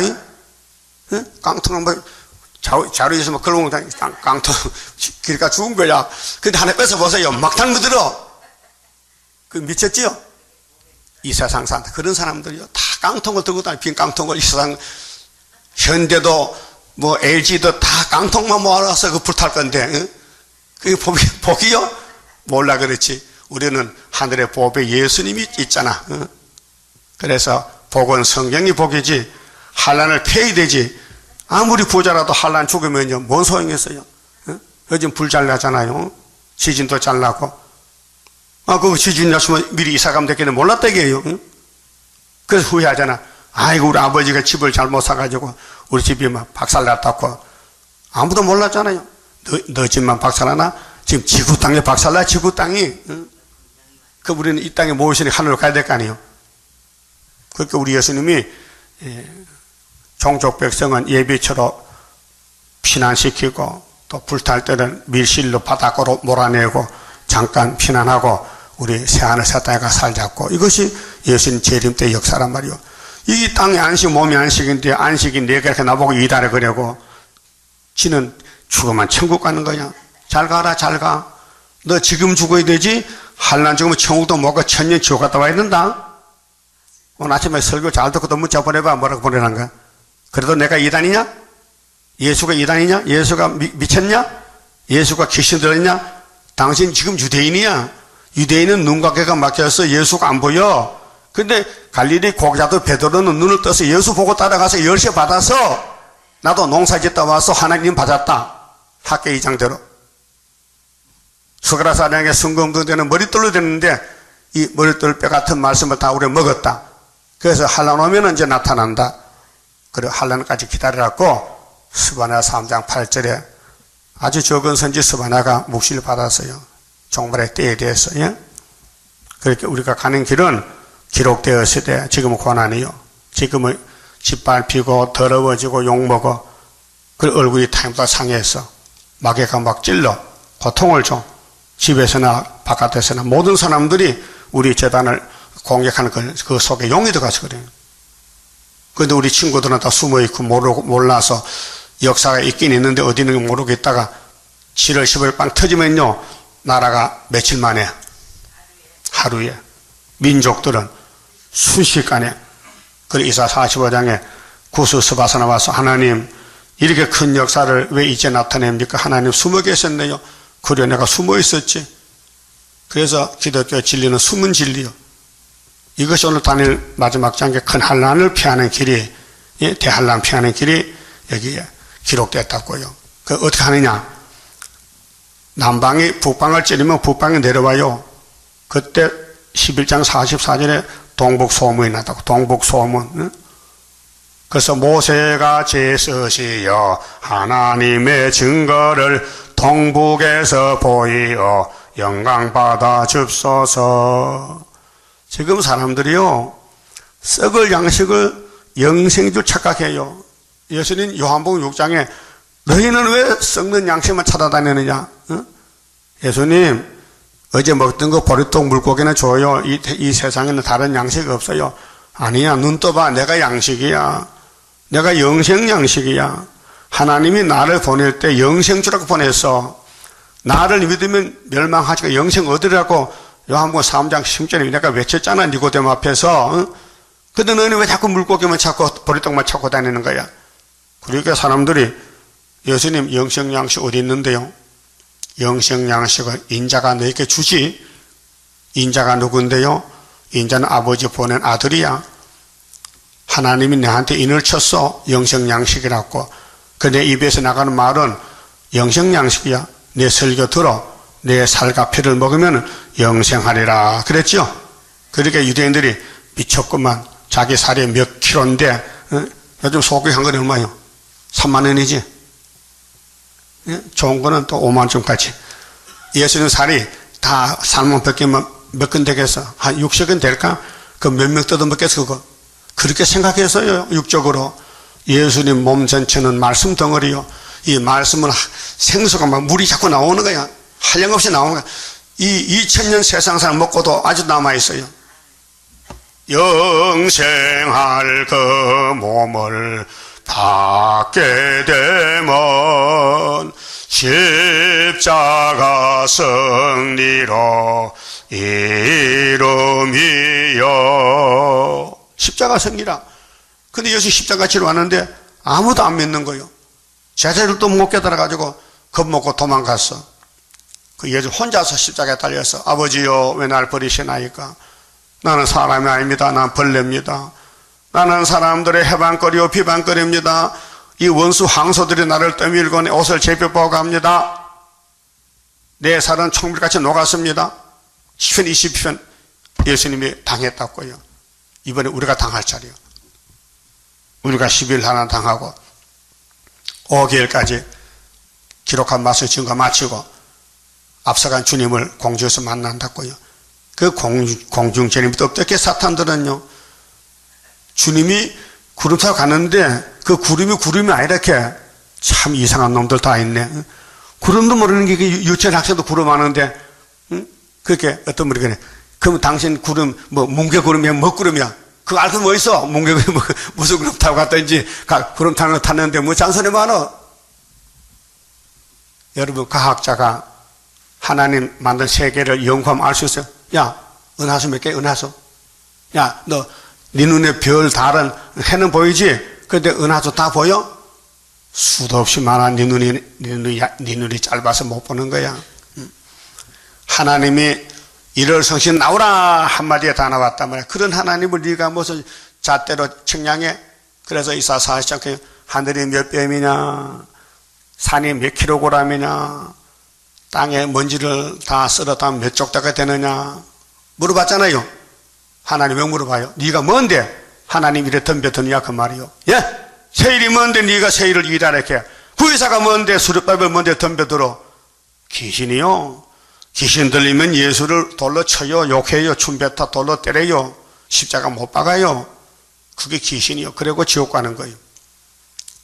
깡통을 뭐 자루 있으면 걸고 다니. 깡통 길가 죽은 거야. 근데 하나 뺏어보세요. 막탄 묻들어. 그 미쳤지요? 이 세상 사람들 그런 사람들이요 다 깡통을 들고 다니. 빈 깡통을 이 세상 현대도 뭐 LG도 다 깡통만 모아서 그 불탈 건데 그게 복이요? 몰라 그렇지. 우리는 하늘의 복에 예수님이 있잖아. 그래서 복은 성경이 복이지 환난을 피해야 되지. 아무리 부자라도 환난 죽으면요 뭔 소용이 있어요. 요즘 불 잘 나잖아요. 지진도 잘 나고. 그거 지진 났으면 미리 이사가면 됐겠네. 몰랐다게요. 그래서 후회하잖아. 아이고 우리 아버지가 집을 잘못 사가지고 우리 집이 막 박살났다고. 아무도 몰랐잖아요. 너 집만 박살나나? 지금 지구 땅에 박살나. 지구 땅이. 그 우리는 이 땅에 모으시니 하늘로 가야 될 거 아니에요. 그러니까 우리 예수님이 종족 백성은 예비처로 피난시키고 또 불탈 때는 밀실로 바닥으로 몰아내고 잠깐 피난하고 우리 새하늘 새 땅에 가 살자고. 이것이 예수님 재림 때 역사란 말이요. 이 땅의 안식 몸이 안식인데 안식이 내가 이렇게 나보고 이달에 그려고 지는 죽으면 천국 가는 거야. 잘 가라 잘 가. 너 지금 죽어야 되지. 한란 죽으면 천국도 못 가. 천년 지옥 갔다 와야 된다. 오늘 아침에 설교 잘 듣고 또 문자 보내봐. 뭐라고 보내란 거야. 그래도 내가 이단이냐? 예수가 이단이냐? 예수가 미쳤냐? 예수가 귀신 들었냐? 당신 지금 유대인이야. 유대인은 눈과 귀가 막혀서 예수가 안 보여. 근데 갈릴리 고기자도 베드로는 눈을 떠서 예수 보고 따라가서 열쇠 받아서 나도 농사 짓다 와서 하나님 받았다. 학교 2장대로. 수가라 사냥에 순금도 되는 머릿돌로 됐는데 이 머릿돌 뼈 같은 말씀을 다 우리가 먹었다. 그래서 한란 오면 이제 나타난다. 그리고 한란까지 기다리라고 스바냐 3장 8절에 아주 적은 선지 스바냐가 묵시를 받았어요. 종말의 때에 대해서. 그렇게 우리가 가는 길은 기록되었을 때 지금은 고난이요. 지금은 짓밟히고 더러워지고 욕먹어. 그리고 얼굴이 타임보다 상해서 마귀가 막 찔러 고통을 줘. 집에서나 바깥에서나 모든 사람들이 우리 재단을 공격하는 그 속에 용이 들어가서 그래요. 그런데 우리 친구들은 다 숨어있고 몰라서 역사가 있긴 있는데 어디 있는지 모르고 있다가 7월 10일 빵 터지면요 나라가 며칠 만에 하루에 민족들은 순식간에 그리고 이사 45장에 구스스바사 나와서 하나님 이렇게 큰 역사를 왜 이제 나타냅니까? 하나님 숨어 계셨네요. 그래 내가 숨어 있었지. 그래서 기독교 진리는 숨은 진리요. 이것이 오늘 다닐 마지막 장의 큰 환난을 피하는 길이, 대환난 피하는 길이 여기에 기록됐다고요. 그 어떻게 하느냐? 남방이 북방을 찌르면 북방이 내려와요. 그때 11장 44절에 동북소문이 났다고. 동북소문. 응? 그래서 모세가 제서시여 하나님의 증거를 동북에서 보이어 영광받아 줍소서. 지금 사람들이요, 썩을 양식을 영생인 줄 착각해요. 예수님 요한복음 6장에 너희는 왜 썩는 양식만 찾아다니느냐? 어? 예수님, 어제 먹던 거 보리떡 물고기는 줘요. 이 세상에는 다른 양식이 없어요. 아니야, 눈 떠봐. 내가 양식이야. 내가 영생 양식이야. 하나님이 나를 보낼 때 영생주라고 보냈어. 나를 믿으면 멸망하지가 영생 얻으라고 요한복음 3장 10절에 내가 외쳤잖아. 니고데모 앞에서. 응? 근데 너는 왜 자꾸 물고기만 찾고 보리떡만 찾고 다니는 거야? 그러니까 사람들이 예수님 영생 양식 어디 있는데요? 영생 양식을 인자가 너에게 주지. 인자가 누군데요? 인자는 아버지 보낸 아들이야. 하나님이 내한테 인을 쳤어. 영생 양식이라고. 그 내 입에서 나가는 말은 영생 양식이야. 내 설교 들어. 내 살과 피를 먹으면 영생하리라 그랬죠. 그러니까 유대인들이 미쳤구만. 자기 살이 몇 킬로인데 요즘 소고기 한 건이 얼마요? 3만 원이지. 좋은 거는 또 5만 원쯤까지. 예수님 살이 다 삶은 벗기면 몇 건 되겠어? 한 60건 될까? 그 몇 명 뜯어먹겠어 그거? 그렇게 생각했어요. 육적으로. 예수님 몸 전체는 말씀 덩어리요. 이 말씀은 생수가 막 물이 자꾸 나오는 거야. 한량없이 나오는 거야. 이 2000년 세상 사람 먹고도 아주 남아있어요. 영생할 그 몸을 받게 되면 십자가 승리로 이름이요. 십자가 승리라. 근데 예수 십자가 치러 왔는데 아무도 안 믿는 거예요. 제자들도 못 깨달아가지고 겁먹고 도망갔어. 그 예수 혼자서 십자가에 달려서 아버지요 왜 날 버리시나이까? 나는 사람이 아닙니다. 난 벌레입니다. 나는 사람들의 해방거리요 비방거리입니다. 이 원수 황소들이 나를 떠밀고 내 옷을 제비보고 갑니다. 내 살은 총물같이 녹았습니다. 시편 20편 예수님이 당했다고요. 이번에 우리가 당할 차례요. 우리가 10일 하나 당하고 5개월까지 기록한 맛을 증거 마치고 앞서간 주님을 공중에서 만난다고요. 그 공중전임부터 어떻게 사탄들은요, 주님이 구름 타고 가는데 그 구름이 아니라 이렇게 참 이상한 놈들 다 있네. 구름도 모르는 게 유치원 학생도 구름 하는데, 응? 그렇게 어떤 분이 그래. 그럼 당신 구름, 뭉게구름이야, 먹구름이야? 그거 알 거 뭐 있어? 뭉게구름, 무슨 구름 타고 갔든지, 구름 타는 거 탔는데 뭐 잔소리 많어? 여러분, 과학자가 하나님 만든 세계를 연구하면 알 수 있어요. 야, 은하수 몇 개, 은하수? 야, 네 눈에 별, 달은, 해는 보이지? 그런데 은하수 다 보여? 수도 없이 많아. 네 눈이 짧아서 못 보는 거야. 하나님이 일월 성신 나오라 한마디에 다 나왔단 말이야. 그런 하나님을 네가 무슨 잣대로 측량해? 그래서 이사 40장 하늘이 몇 뼘이냐, 산이 몇 킬로그램이냐, 땅에 먼지를 다 쓸어다 몇 족대가 되느냐 물어봤잖아요. 하나님 왜 물어봐요? 네가 뭔데 하나님 이래 덤벼드느냐 그 말이요. 예? 세일이 뭔데 네가 세일을 일하래 해? 구의사가 뭔데 수렵밥을 뭔데 덤벼들어? 귀신이요. 귀신 들리면 예수를 돌로 쳐요, 욕해요, 춤뱉어 돌로 때려요, 십자가 못 박아요. 그게 귀신이요. 그리고 지옥 가는 거예요.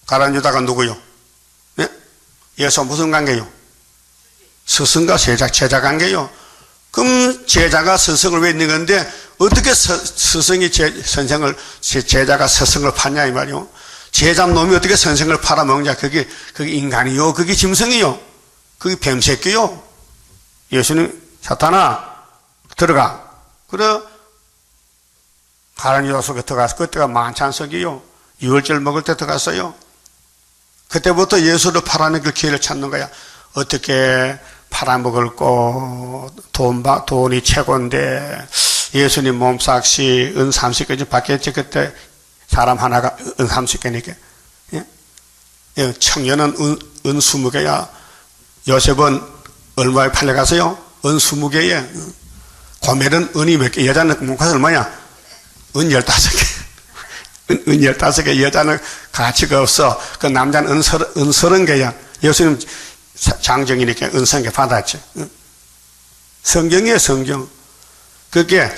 가룟 유다가 누구요? 예? 예수 무슨 관계요? 스승과 제자 관계요. 그럼 제자가 스승을 왜 있는 건데 어떻게 스승이 제자가 스승을 파냐 이 말이요. 제자 놈이 어떻게 선생을 팔아먹냐. 그게 인간이요. 그게 짐승이요. 그게 뱀새끼요. 예수님 사탄아 들어가. 그래 가룟 유다 속에 들어가서 그때가 만찬석이요. 유월절 먹을 때 들어갔어요. 그때부터 예수를 팔아먹을 기회를 찾는 거야. 어떻게 팔아먹을 거, 돈이 최고인데, 예수님 몸삭시 은 30개지 받겠지. 그때 사람 하나가 은 30개니까. 예? 청년은 은 20개야. 요셉은 얼마에 팔려가서요? 은 20개에. 고멜은 은이 몇 개, 여자는 문과서 얼마냐? 은 15개. 은 15개, 여자는 가치가 없어. 그 남자는 은 30개야. 예수님 장정이니까 은 30개 받았지. 성경이에요, 성경. 그게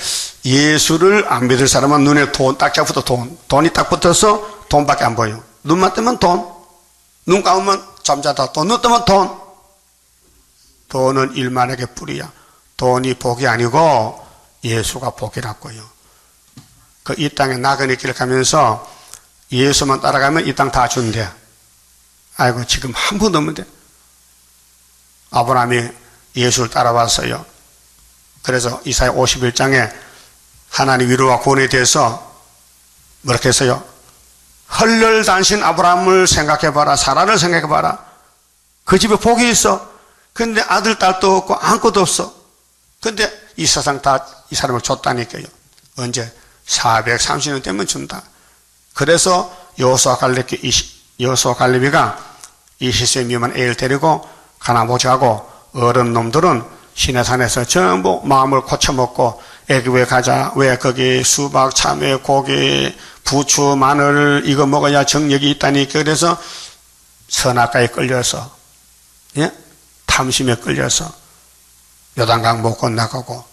예수를 안 믿을 사람은 눈에 딱 잡고도 돈이 딱 붙어서 돈밖에 안 보여. 눈만 뜨면 돈. 눈 감으면 잠자다 돈. 눈 뜨면 돈. 돈은 일만에게 뿌리야. 돈이 복이 아니고 예수가 복이라고요. 그 이 땅에 나그네 길 가면서 예수만 따라가면 이 땅 다 준대. 아이고 지금 한 푼도 없는데. 아브라함이 예수를 따라왔어요. 그래서 이사야 51장에 하나님 위로와 구원에 대해서 뭐렇게 했어요? 헐렬단신 아브라함을 생각해봐라. 사라를 생각해봐라. 그 집에 복이 있어. 근데 아들 딸도 없고 아무것도 없어. 근데 이 세상 다 이 사람을 줬다니까요. 언제? 430년 되면 준다. 그래서 여호수아 갈렙이가 이시세 미만 애를 데리고 가나보자고 어른 놈들은 시내산에서 전부 마음을 고쳐먹고 애굽에 가자. 왜 거기 수박, 참외, 고기, 부추, 마늘 이거 먹어야 정력이 있다니까. 그래서 선악가에 끌려서 예? 탐심에 끌려서 요단강 못 건너가고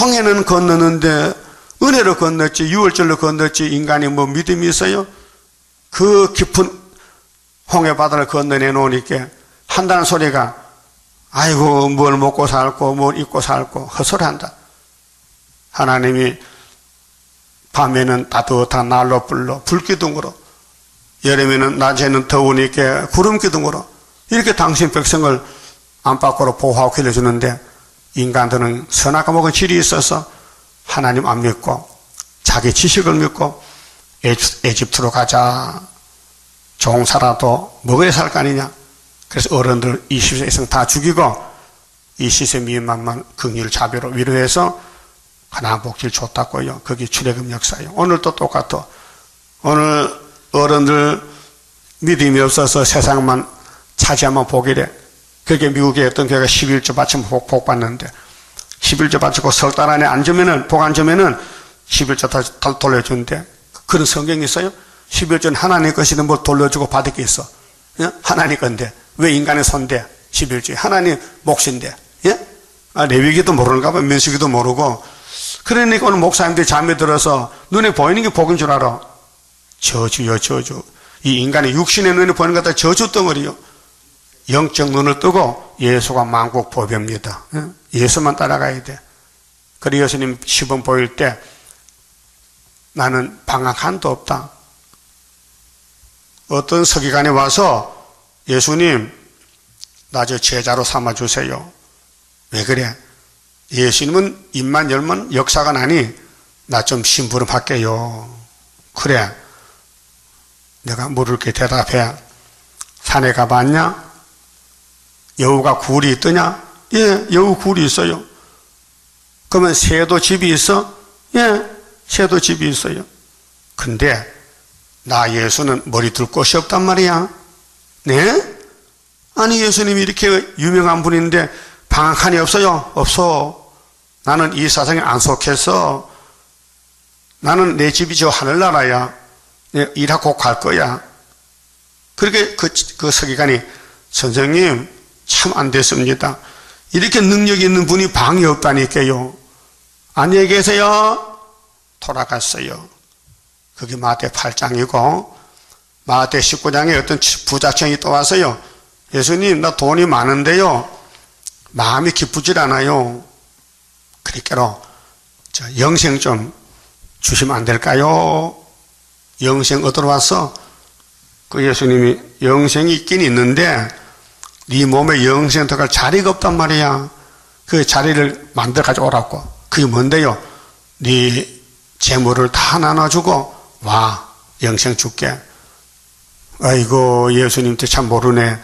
홍해는 건너는데 은혜로 건넜지 유월절로 건넜지 인간이 뭐 믿음이 있어요? 그 깊은 홍해 바다를 건너내 놓으니까 한다는 소리가 아이고 뭘 먹고 살고 뭘 입고 살고 헛소리한다. 하나님이 밤에는 따뜻한 난로 불로 불기둥으로 여름에는 낮에는 더우니까 구름기둥으로 이렇게 당신 백성을 안팎으로 보호하고 길러주는데 인간들은 선악과 먹은 질이 있어서 하나님 안 믿고 자기 지식을 믿고 에집트로 가자. 종 살아도 먹어야 살 거 아니냐. 그래서 어른들 20세 이상 다 죽이고 20세 미만만 긍휼 자비로 위로해서 가나안 복지를 줬다고요. 그게 출애굽 역사예요. 오늘도 똑같아. 오늘 어른들 믿음이 없어서 세상만 차지하면 복이래. 그게 미국에 어떤 교회가 11조 바치면 복 받는데 11조 바치고 석 달 안에 안 주면은 복 안 주면은 11조 다시 돌려준대. 그런 성경이 있어요? 11조는 하나님 것이든 뭘 돌려주고 받을 게 있어. 예? 하나님 건데 왜 인간의 손대? 11조에 하나님 몫인데. 예? 레위기도 모르는가 봐. 민수기도 모르고. 그러니까 오늘 목사님들이 잠에 들어서 눈에 보이는 게 복인 줄 알아. 저주요 저주. 이 인간의 육신의 눈에 보이는 것 다 저주 덩어리요. 영적 눈을 뜨고 예수가 만국 보배입니다. 예수만 따라가야 돼. 그리고 예수님 시범 보일 때 나는 방학 한도 없다. 어떤 서기관이 와서 예수님 나 저 제자로 삼아주세요. 왜 그래? 예수님은 입만 열면 역사가 나니 나 좀 심부름 할게요. 그래. 내가 물을 게 대답해. 산에 가봤냐? 여우가 굴이 있더냐? 예, 여우 굴이 있어요. 그러면 새도 집이 있어? 예, 새도 집이 있어요. 근데 나 예수는 머리 둘 곳이 없단 말이야. 네? 아니 예수님이 이렇게 유명한 분인데 방 한 칸이 없어요? 없어. 나는 이 세상에 안 속해서 나는 내 집이 저 하늘나라야. 일하고 갈 거야. 그렇게 그 서기관이 선생님 참 안 됐습니다. 이렇게 능력 있는 분이 방이 없다니까요. 안녕히 계세요. 돌아갔어요. 그게 마태 8장이고 마태 19장에 어떤 부자청이 또 와서요. 예수님 나 돈이 많은데요. 마음이 기쁘질 않아요. 그러니까 영생 좀 주시면 안 될까요? 영생 얻으러 왔어. 그 예수님이 영생이 있긴 있는데 네 몸에 영생 들어갈 자리가 없단 말이야. 그 자리를 만들어 가져오라고. 그게 뭔데요? 네 재물을 다 나눠주고 와 영생 줄게. 아이고, 예수님한테 참 모르네.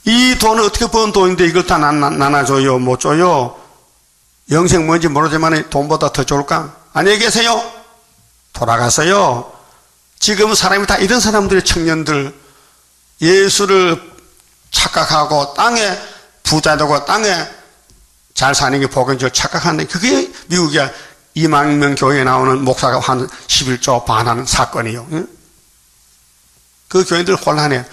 이 돈을 어떻게 번 돈인데 이걸 다 나눠줘요? 못 줘요? 영생 뭔지 모르지만 돈보다 더 좋을까? 안녕히 계세요. 돌아가서요. 지금 사람이 다 이런 사람들의 청년들, 예수를 착각하고 땅에 부자 되고 땅에 잘 사는 게 복인 줄 착각하는데, 그게 미국이야. 2만 명 교회에 나오는 목사가 한 11조 반하는 사건이요. 응? 그 교인들 혼란해.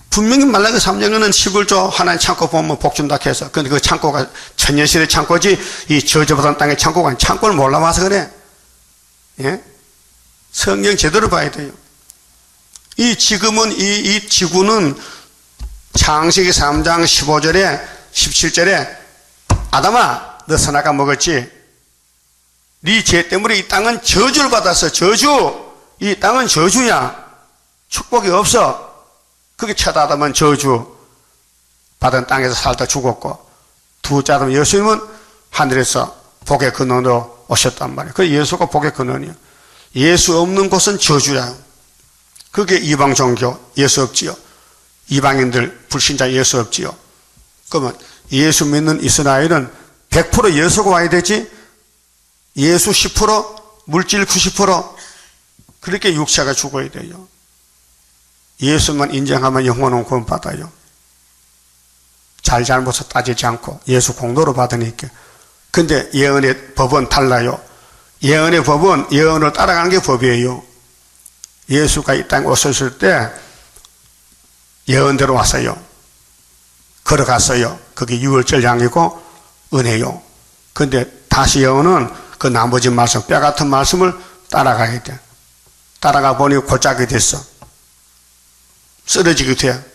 분명히 말라기 3장에는 11조 하나의 창고 보면 복 준다 해서, 근데 그 창고가 천년시대 창고지, 이 저주받은 땅의 창고가 아니라 창고를 몰라봐서 그래. 예? 성경 제대로 봐야 돼요. 이 지금은 이 지구는 창세기 3장 15절에 17절에 아담아, 너 선악과 먹었지? 네 죄 때문에 이 땅은 저주를 받았어. 저주. 이 땅은 저주야. 축복이 없어. 그게 첫 아담은 저주 받은 땅에서 살다 죽었고, 두째 아담 예수님은 하늘에서 복의 근원으로 오셨단 말이에요. 그 예수가 복의 근원이에요. 예수 없는 곳은 저주야. 그게 이방 종교 예수 없지요. 이방인들 불신자 예수 없지요. 그러면 예수 믿는 이스라엘은 100% 예수가 와야 되지, 예수 10%, 물질 90%, 그렇게 육체가 죽어야 돼요. 예수만 인정하면 영원한 구원 받아요. 잘못을 따지지 않고 예수 공로로 받으니까. 근데 예언의 법은 달라요. 예언의 법은 예언을 따라가는 게 법이에요. 예수가 이 땅에 오셨을 때 예언대로 왔어요. 걸어갔어요. 그게 유월절 양이고 은혜요. 근데 다시 예언은 그 나머지 말씀, 뼈 같은 말씀을 따라가야 돼. 따라가 보니 골짜기 됐어. 쓰러지게 돼.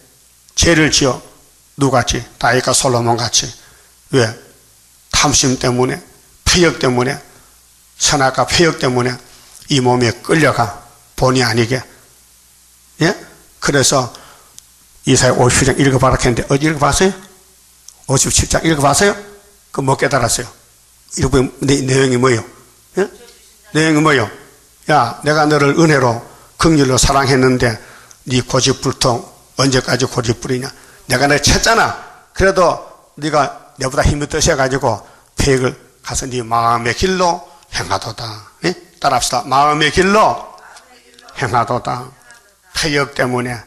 죄를 지어. 누구같이? 다윗과 솔로몬 같이. 왜? 탐심 때문에, 폐역 때문에, 선악과 폐역 때문에 이 몸에 끌려가. 본의 아니게. 예? 그래서 이사야 57장 읽어봐라 했는데, 어디 읽어봤어요? 57장 읽어봤어요? 그 못 깨달았어요. 읽어보면 내용이 뭐예요? 예? 내용이 뭐예요? 야, 내가 너를 은혜로 긍휼로 사랑했는데 네 고집불통 언제까지 고집부리냐? 내가 너 쳤잖아. 그래도 네가 내보다 힘이 뜨셔가지고 폐역을 가서 네 마음의 길로 행하도다. 예? 따라합시다. 마음의 길로 행하도다. 폐역 때문에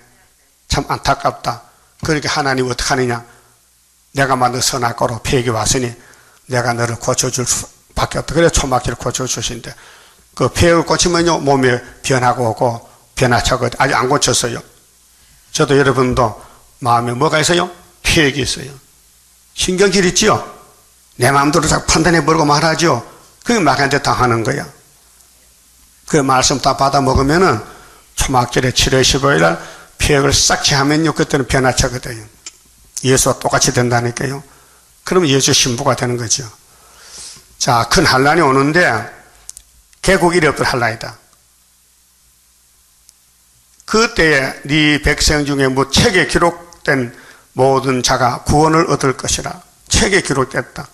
참 안타깝다. 그러니까 하나님 어떻게 하느냐? 내가 만든 선악과로 폐역이 왔으니 내가 너를 고쳐줄 수밖에 없다. 그래서 초막기를 고쳐주신대. 그 폐역을 고치면요 몸에 변화가 오고 변화차가 아직 안 고쳤어요. 저도 여러분도 마음에 뭐가 있어요? 폐역이 있어요. 신경질 있지요? 내 마음대로 자꾸 판단해버리고 말하죠. 그게 막한테 당하는 거야. 그 말씀 다 받아 먹으면은 초막절에 7월 15일 날 폐역을 싹 제하면요 그때는 변화차거든요. 예수와 똑같이 된다니까요. 그러면 예수 신부가 되는 거죠. 자, 큰 환란이 오는데 개국 이래 없던 환란이다. 그때에 네 백성 중에 뭐 책에 기록된 모든 자가 구원을 얻을 것이라. 책에 기록됐다.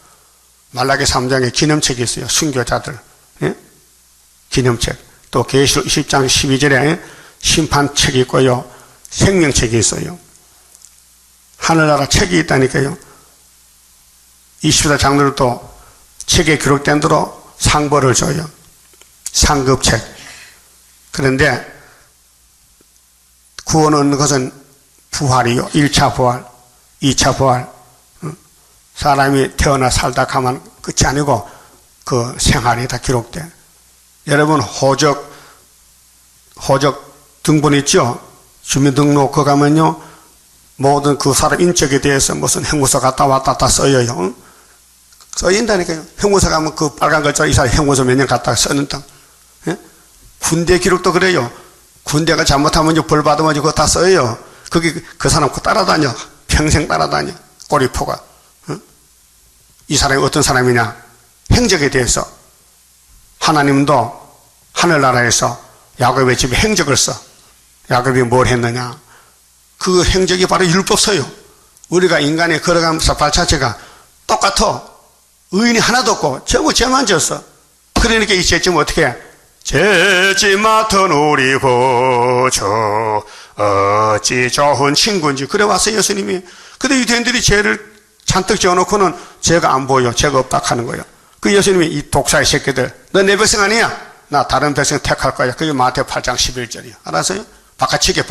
말라기 3장에 기념책이 있어요. 순교자들. 예? 기념책. 또 계시록 20장 12절에 심판책이 있고요. 생명책이 있어요. 하늘나라 책이 있다니까요. 20대 장로들도 책에 기록된 대로 상벌을 줘요. 상급책. 그런데 구원 얻는 것은 부활이요. 1차 부활, 2차 부활. 사람이 태어나 살다 가면 끝이 아니고 그 생활이 다 기록돼. 여러분 호적 등본 있죠? 주민등록 그거 가면요 모든 그 사람 인적에 대해서 무슨 형무소 갔다 왔다 다 써요. 써인다니까요. 형무소 가면 그 빨간 글자 이 사람 형무소 몇 년 갔다 써는다. 예? 군대 기록도 그래요. 군대가 잘못하면 벌 받으면 그거 다 써요. 그게 그 사람 그 따라다녀. 평생 따라다녀. 꼬리포가. 이 사람이 어떤 사람이냐? 행적에 대해서 하나님도 하늘나라에서 야곱의 집에 행적을 써. 야곱이 뭘 했느냐? 그 행적이 바로 율법서요. 우리가 인간이 걸어가면서 발자취가 똑같아. 의인이 하나도 없고 전부 죄만 졌어. 그러니까 이 죄점 어떻게 해? 죄지 맡은 우리 구주 어찌 좋은 친구인지 그래 왔어요 예수님이. 근데 유대인들이 죄를 잔뜩 지어놓고는 죄가 안 보여. 죄가 없다 하는 거예요. 그 예수님이 이 독사의 새끼들 너 내 백성 아니야? 나 다른 백성 택할 거야. 그게 마태복음 8장 11절이야. 알았어요? 바깥치기.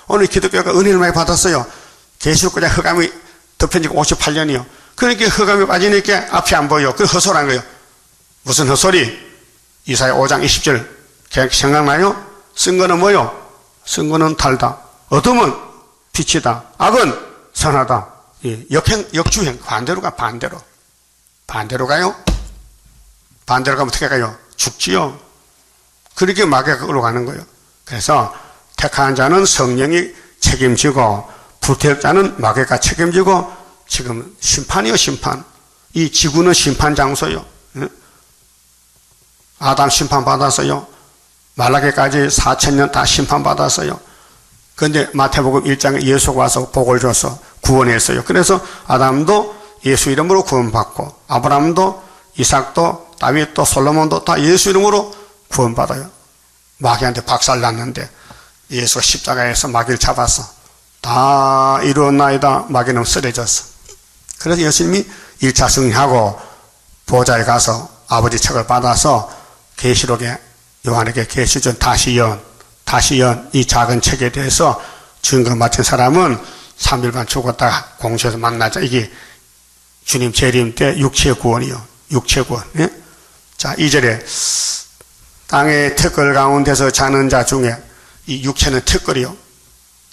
오늘 기독교가 은혜를 많이 받았어요. 계시록까지 흑암이 덮인 지가 58년이요. 그러니까 흑암이 빠지니까 앞이 안 보여. 그 헛소리한 거예요. 무슨 헛소리? 이사야 5장 20절 생각나요? 쓴 거는 뭐요? 쓴 거는 달다. 어둠은 빛이다. 악은 선하다. 예, 역주행. 반대로 가, 반대로. 반대로 가요? 반대로 가면 어떻게 가요? 죽지요. 그렇게 마귀가 그걸로 가는 거예요. 그래서 택한 자는 성령이 책임지고 불태울 자는 마귀가 책임지고 지금 심판이요, 심판. 이 지구는 심판 장소요. 예? 아담 심판 받았어요. 말라기까지 4000년 다 심판 받았어요. 그런데 마태복음 1장에 예수가 와서 복을 줘서 구원했어요. 그래서 아담도 예수 이름으로 구원받고 아브라함도 이삭도 다윗도 솔로몬도 다 예수 이름으로 구원받아요. 마귀한테 박살났는데 예수가 십자가에서 마귀를 잡았어. 다 이루었나이다. 마귀는 쓰러졌어. 그래서 예수님이 1차 승리하고 보좌에 가서 아버지 책을 받아서 계시록에 요한에게 계시준 다시 연 이 작은 책에 대해서 증거 마친 사람은 3일간 죽었다가 공주에서 만나자. 이게 주님 재림 때 육체 구원이요. 육체 구원. 예? 자, 2절에 땅의 턱걸 가운데서 자는 자 중에 이 육체는 턱걸이요.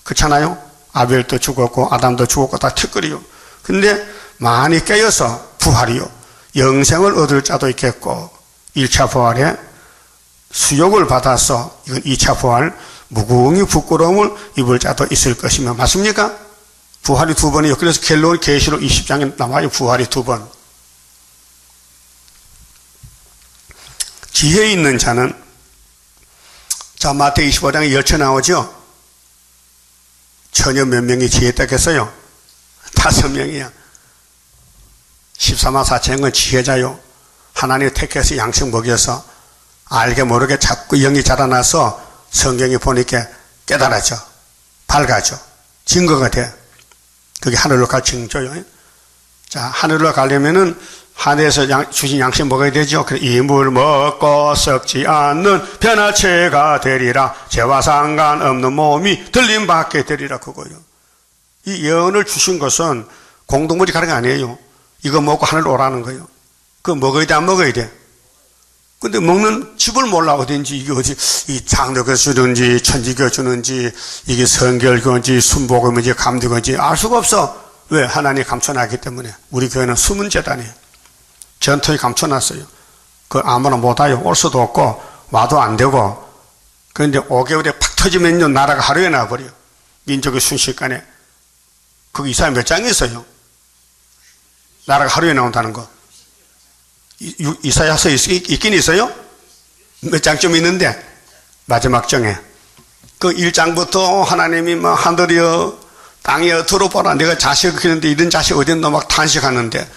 그렇잖아요? 아벨도 죽었고 아담도 죽었고 다 턱걸이요. 근데 많이 깨어서 부활이요. 영생을 얻을 자도 있겠고 1차 부활에 수욕을 받아서 이건 2차 부활 무궁히 부끄러움을 입을 자도 있을 것이며 맞습니까? 부활이 2번이요. 그래서 계시록 20장에 나와요. 부활이 2번. 지혜 있는 자는 자 마태 25장에 열처 나오죠. 처녀 몇 명이 지혜 떴겠어요? 5명이야. 14만 4천은 지혜자요. 하나님 택해서 양식 먹여서 알게 모르게 자꾸 영이 자라나서 성경이 보니까 깨달아져. 밝아져. 증거가 돼. 그게 하늘로 갈 징조요. 자, 하늘로 가려면은 하늘에서 주신 양식 먹어야 되죠. 그래서 이물 먹고 썩지 않는 변화체가 되리라. 죄와 상관없는 몸이 들림받게 되리라. 그거요. 이 예언을 주신 것은 공동물이 가는 게 아니에요. 이거 먹고 하늘 오라는 거예요. 그거 먹어야 돼, 안 먹어야 돼? 근데 먹는 집을 몰라. 어딘지, 이게 어디, 이 장로교 주는지, 천지교 주는지, 이게 성결교인지, 순복음인지, 감리교인지 알 수가 없어. 왜? 하나님이 감춰놨기 때문에. 우리 교회는 숨은 재단이에요. 전통이 감춰놨어요. 그 아무나 못 와요. 올 수도 없고, 와도 안 되고. 그런데 5개월에 팍 터지면요, 나라가 하루에 나와버려요. 민족의 순식간에. 거기 이사야 몇 장이 있어요? 나라가 하루에 나온다는 거. 이사야서 있긴 있어요? 몇 장쯤 있는데 마지막 장에 그 1장부터 하나님이 뭐 하늘이여 땅이여 들어보라. 내가 자식을 키우는데 이런 자식 어디 있노 막 탄식하는데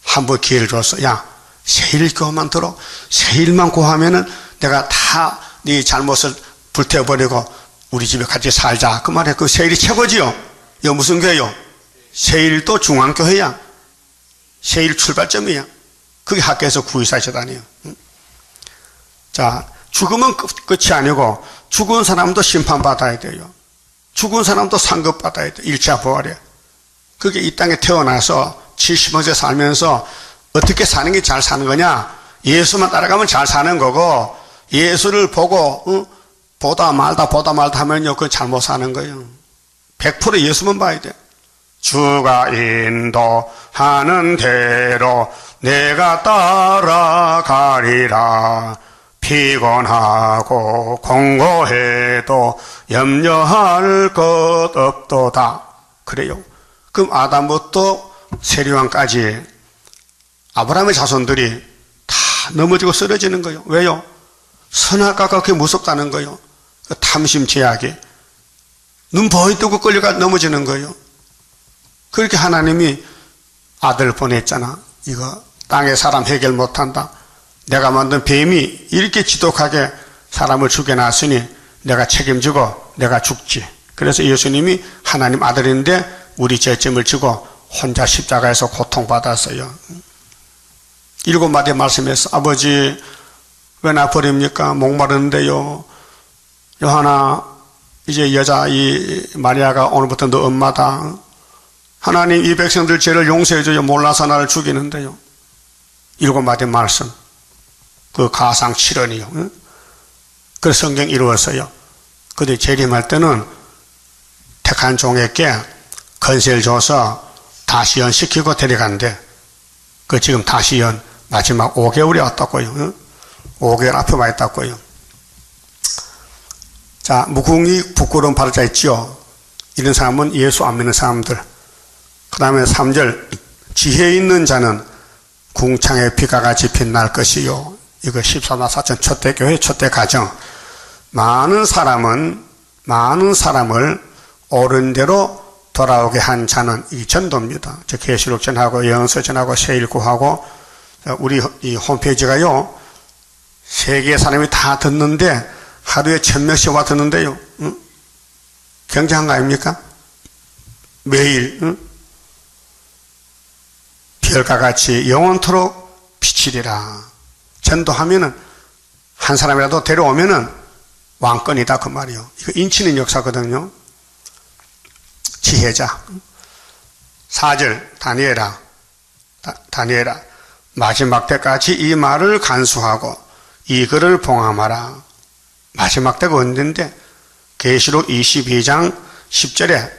한 번 기회를 줬어. 야, 세일 교만 들어. 세일만 구하면은 내가 다 네 잘못을 불태워버리고 우리 집에 같이 살자. 그 말에 그 세일이 최고지요. 이거 무슨 교회요? 세일도 중앙교회야. 세일 출발점이야. 그게 학교에서 구의사재단이에요. 자, 죽으면 끝이 아니고 죽은 사람도 심판받아야 돼요. 죽은 사람도 상급받아야 돼요. 1차 부활에. 그게 이 땅에 태어나서 70년째 살면서 어떻게 사는 게 잘 사는 거냐? 예수만 따라가면 잘 사는 거고 예수를 보고 보다 말다 하면요 그건 잘못 사는 거예요. 100% 예수만 봐야 돼. 주가 인도하는 대로 내가 따라가리라. 피곤하고 공고해도 염려할 것 없도다. 그래요. 그럼 아담부터 세리왕까지 아브라함의 자손들이 다 넘어지고 쓰러지는 거예요. 왜요? 선악과가 그렇게 무섭다는 거예요. 그 탐심 제약이 눈 버이 뜨고 끌려가 넘어지는 거예요. 그렇게 하나님이 아들 보냈잖아. 이거 땅의 사람 해결 못한다. 내가 만든 뱀이 이렇게 지독하게 사람을 죽여놨으니 내가 책임지고 내가 죽지. 그래서 예수님이 하나님 아들인데 우리 죄짐을 지고 혼자 십자가에서 고통받았어요. 7마디 말씀해서 아버지 왜 나 버립니까? 목마른데요. 요한아 이제 여자 이 마리아가 오늘부터 너 엄마다. 하나님 이 백성들 죄를 용서해줘요. 몰라서 나를 죽이는데요. 7마디 말씀. 그 가상 7원이요. 그 성경 이루었어요. 그들 재림할 때는 택한 종에게 건세를 줘서 다시연 시키고 데려간대. 그 지금 다시연 마지막 5개월이 왔다고요. 5개월 앞에 와 있다고요. 자, 무궁이 부끄러운 발자 있지요. 이런 사람은 예수 안 믿는 사람들. 그 다음에 3절 지혜 있는 자는 궁창의 비가 같이 빛날 것이요. 이거 14만 4천 초대 교회 초대 가정. 많은 사람을 옳은 대로 돌아오게 한 자는 이 전도입니다. 저 계시록 전하고 영서 전하고 세일 구하고 우리 이 홈페이지가요. 세계 사람이 다 듣는데 하루에 1000명씩 와 듣는데요. 응? 굉장한 거 아닙니까? 매일 응? 별과 같이 영원토록 비치리라. 전도하면은 한 사람이라도 데려오면은 왕권이다 그 말이요. 이거 인치는 역사거든요. 지혜자. 4절 다니엘아 마지막 때까지 이 말을 간수하고 이 글을 봉함하라. 마지막 때가 언젠데 계시록 22장 10절에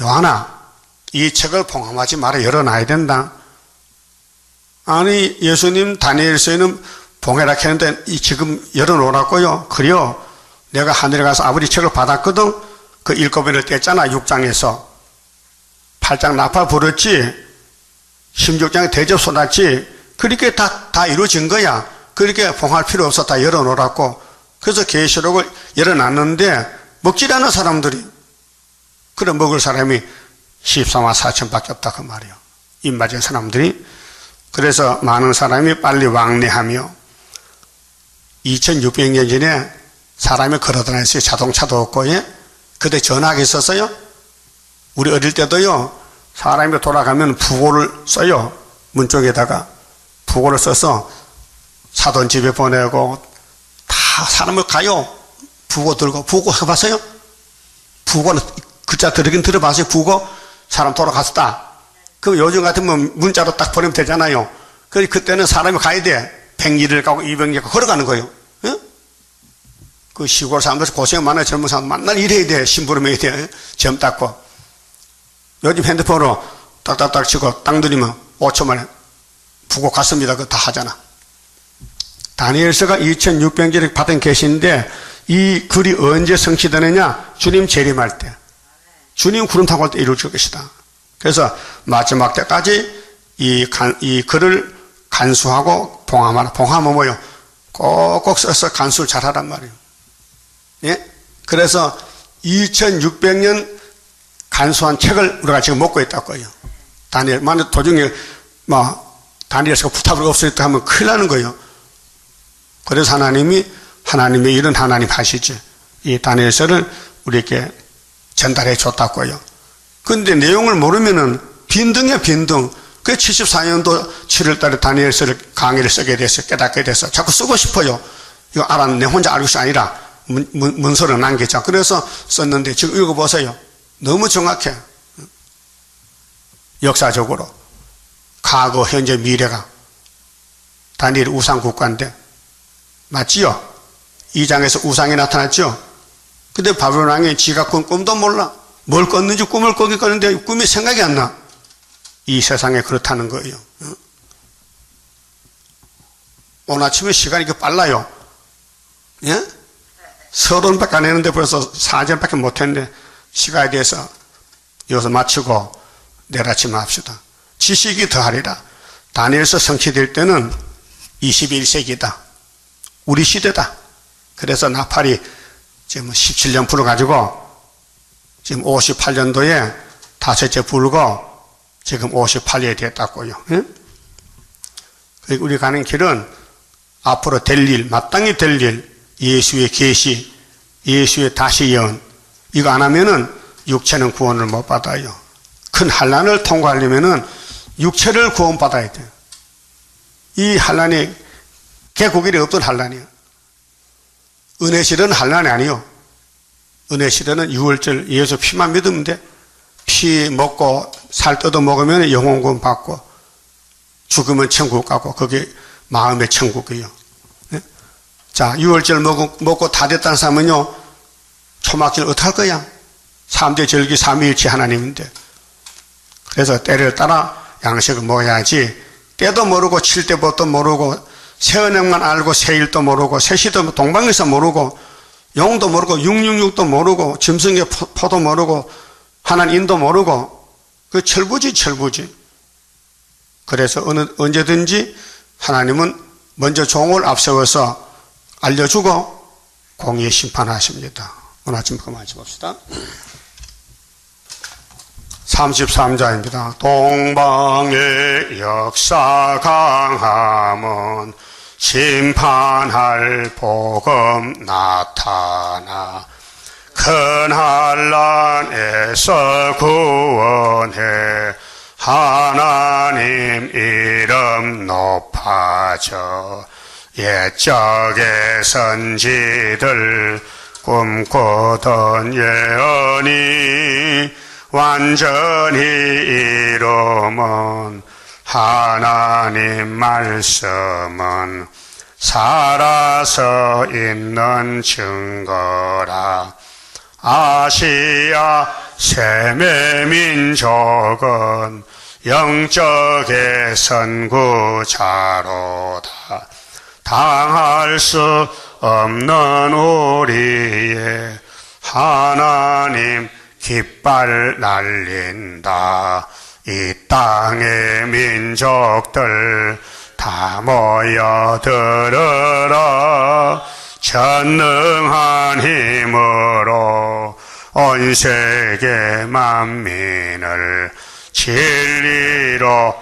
요한아 이 책을 봉함하지 마라. 열어놔야 된다. 아니 예수님 다니엘서에는 봉해라 했는데 지금 열어놓으라고요. 그래요. 내가 하늘에 가서 아버지 책을 받았거든. 그 일곱을 뗐잖아. 6장에서 8장 나팔 불었지. 16장에 대접 쏟았지. 그렇게 다 이루어진 거야. 그렇게 봉할 필요 없어. 다 열어놓으라고. 그래서 계시록을 열어놨는데 먹질 않은 사람들이 그래 먹을 사람이 14만 4천밖에 없다 그 말이에요. 입 맞은 사람들이. 그래서 많은 사람이 빨리 왕래하며 2600년 전에 사람이 걸어다녔어요. 자동차도 없고. 예? 그때 전화기 있었어요. 우리 어릴 때도요. 사람이 돌아가면 부고를 써요. 문 쪽에다가 부고를 써서 사돈 집에 보내고 다 사람을 가요. 부고 들고. 부고 해봤어요? 부고는 글자 들으긴 들어봤어요. 부고 사람 돌아갔다. 그럼 요즘 같으면 문자로 딱 보내면 되잖아요. 그때는 사람이 가야 돼. 100리를 가고 200리를 가고 걸어가는 거예요. 예? 그 시골 사람들 고생 많아요. 젊은 사람 만날 일해야 돼. 심부름해야 돼. 점 닦고. 요즘 핸드폰으로 딱딱딱 치고 땅 들이면 5초 만에 부고 갔습니다. 그거 다 하잖아. 다니엘서가 2600년에 받은 계시인데 이 글이 언제 성취되느냐? 주님 재림할 때. 주님 구름 타고 올 때 이루어질 것이다. 그래서 마지막 때까지 이 글을 간수하고 봉함하라. 봉함은 뭐요? 꼭꼭 써서 간수를 잘하란 말이에요. 예? 그래서 2600년 간수한 책을 우리가 지금 먹고 있다고요. 다니엘, 만약 도중에 다니엘서가 부탁을 없었다 하면 큰일 나는 거예요. 그래서 하나님의 일은 하나님 하시지. 이 다니엘서를 우리에게 전달해 줬다고요. 근데 내용을 모르면은 빈둥이야, 빈둥. 그 74년도 7월달에 다니엘서를 강의를 쓰게 돼서 깨닫게 돼서 자꾸 쓰고 싶어요. 이거 내 혼자 알고 있어 아니라 문서를 남기자. 그래서 썼는데 지금 읽어보세요. 너무 정확해. 역사적으로. 과거, 현재, 미래가. 다니엘 우상 국가인데. 맞지요? 2장에서 우상이 나타났죠? 근데 바벨론 왕이 지가 꾼 꿈도 몰라. 뭘 꿨는지 꿈을 꾸긴 꿨는데 꿈이 생각이 안 나. 이 세상에 그렇다는 거예요. 오늘 아침에 시간이 이렇게 빨라요. 예? 서론밖에 안 했는데 벌써 4절밖에 못 했는데 시간에 대해서 여기서 마치고 내일 아침 합시다. 지식이 더하리라. 다니엘서 성취될 때는 21세기다. 우리 시대다. 그래서 나팔이 지금 17년 불어가지고 지금 58년도에 다섯째 불고 지금 58년이 됐다고요. 예? 우리 가는 길은 앞으로 될 일, 마땅히 될 일, 예수의 계시, 예수의 다시 예언, 이거 안 하면은 육체는 구원을 못 받아요. 큰 환난을 통과하려면은 육체를 구원받아야 돼요. 이 환난이 개고길에 없던 환난이에요. 은혜시대는 환난이 아니요. 은혜시대는 유월절 예수 피만 믿으면 돼. 피 먹고 살 뜯어 먹으면 영혼구원 받고 죽으면 천국 가고 그게 마음의 천국이에요. 네? 자, 유월절 먹고 다 됐다는 사람은요, 초막절 어떡할 거야? 3대 절기 삼위일체 하나님인데. 그래서 때를 따라 양식을 먹어야지. 때도 모르고 칠때법도 모르고 새은행만 알고 새일도 모르고 새시도 동방에서 모르고 용도 모르고 666도 모르고 짐승의 포도 모르고 하나님도 모르고 그 철부지. 그래서 언제든지 하나님은 먼저 종을 앞세워서 알려주고 공의의 심판하십니다. 오늘 아침 그 말씀 봅시다. 33자입니다. 동방의 역사 강함은 심판할 복음 나타나 큰 환난에서 구원해 하나님 이름 높아져 옛적의 선지들 꿈꾸던 예언이 완전히 이루면 하나님 말씀은 살아서 있는 증거라. 아시아 세계 민족은 영적의 선구자로다. 당할 수 없는 우리의 하나님 깃발 날린다. 이 땅의 민족들 다 모여들어라. 전능한 힘으로 온 세계 만민을 진리로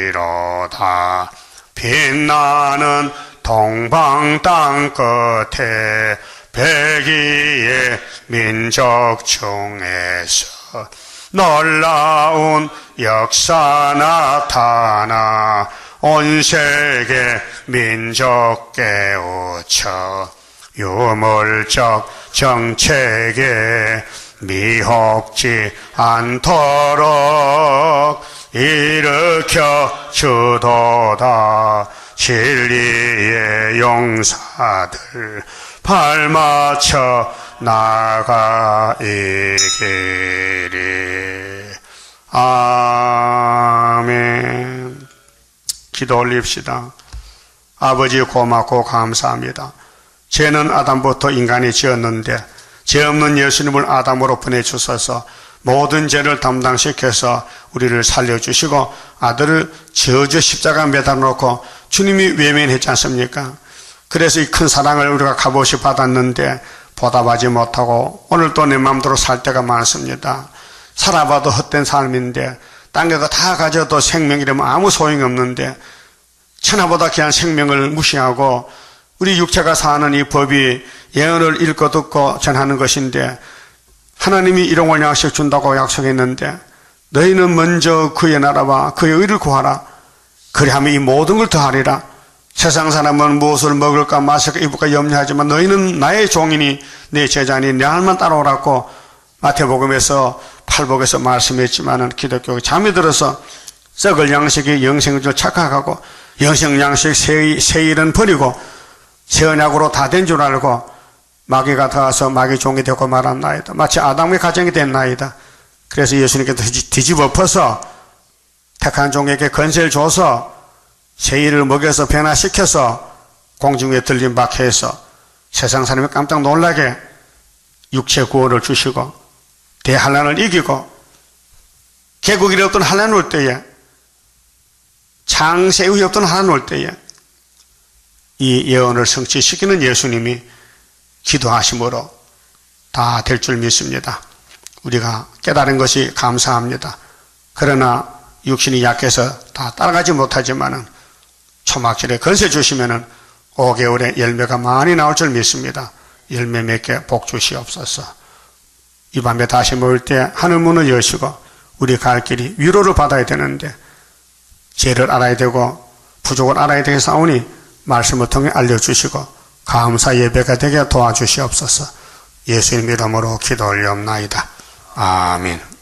다스리로다. 빛나는 동방 땅 끝에 백이의 민족 중에서 놀라운 역사 나타나 온 세계 민족 깨우쳐 유물적 정책에 미혹지 않도록 일으켜 주도다. 진리의 용사들 발맞춰 나가이기리. 아멘. 기도 올립시다. 아버지 고맙고 감사합니다. 죄는 아담부터 인간이 지었는데 죄 없는 예수님을 아담으로 보내주셔서 모든 죄를 담당시켜서 우리를 살려주시고 아들을 저주 십자가 매달아놓고 주님이 외면했지 않습니까? 그래서 이 큰 사랑을 우리가 값없이 받았는데 보답하지 못하고 오늘도 내 마음대로 살 때가 많습니다. 살아봐도 헛된 삶인데 딴 게 다 가져도 생명이라면 아무 소용이 없는데 천하보다 귀한 생명을 무시하고 우리 육체가 사는 이 법이 예언을 읽고 듣고 전하는 것인데 하나님이 일용할 양식 준다고 약속했는데 너희는 먼저 그의 나라와 그의 의를 구하라. 그리하면 이 모든 걸 더하리라. 세상 사람은 무엇을 먹을까 마실까 입을까 염려하지만 너희는 나의 종이니 내 제자니 내 말만 따라오라고 마태복음에서 팔복에서 말씀했지만은 기독교가 잠이 들어서 썩을 양식이 영생인 줄 착각하고 영생 양식 새일은 버리고 새 언약으로 다 된 줄 알고 마귀가 들어와서 마귀 종이 되고 말한 나이다. 마치 아담의 가정이 된 나이다. 그래서 예수님께서 뒤집어 엎어서 택한 종에게 건세를 줘서 새일을 먹여서 변화시켜서 공중에 들린 박해해서 세상 사람이 깜짝 놀라게 육체 구원을 주시고 대환난을 이기고 개국이 없던 환난 올 때에 창세의 없던 환난 올 때에 이 예언을 성취시키는 예수님이 기도하심으로 다 될 줄 믿습니다. 우리가 깨달은 것이 감사합니다. 그러나 육신이 약해서 다 따라가지 못하지만은 초막절에 건세 주시면은 5개월에 열매가 많이 나올 줄 믿습니다. 열매 맺게 복 주시옵소서. 이 밤에 다시 모일 때 하늘 문을 여시고 우리 갈 길이 위로를 받아야 되는데 죄를 알아야 되고 부족을 알아야 되게 싸우니 말씀을 통해 알려주시고 감사 예배가 되게 도와주시옵소서. 예수님 이름으로 기도 올리옵나이다. 아멘.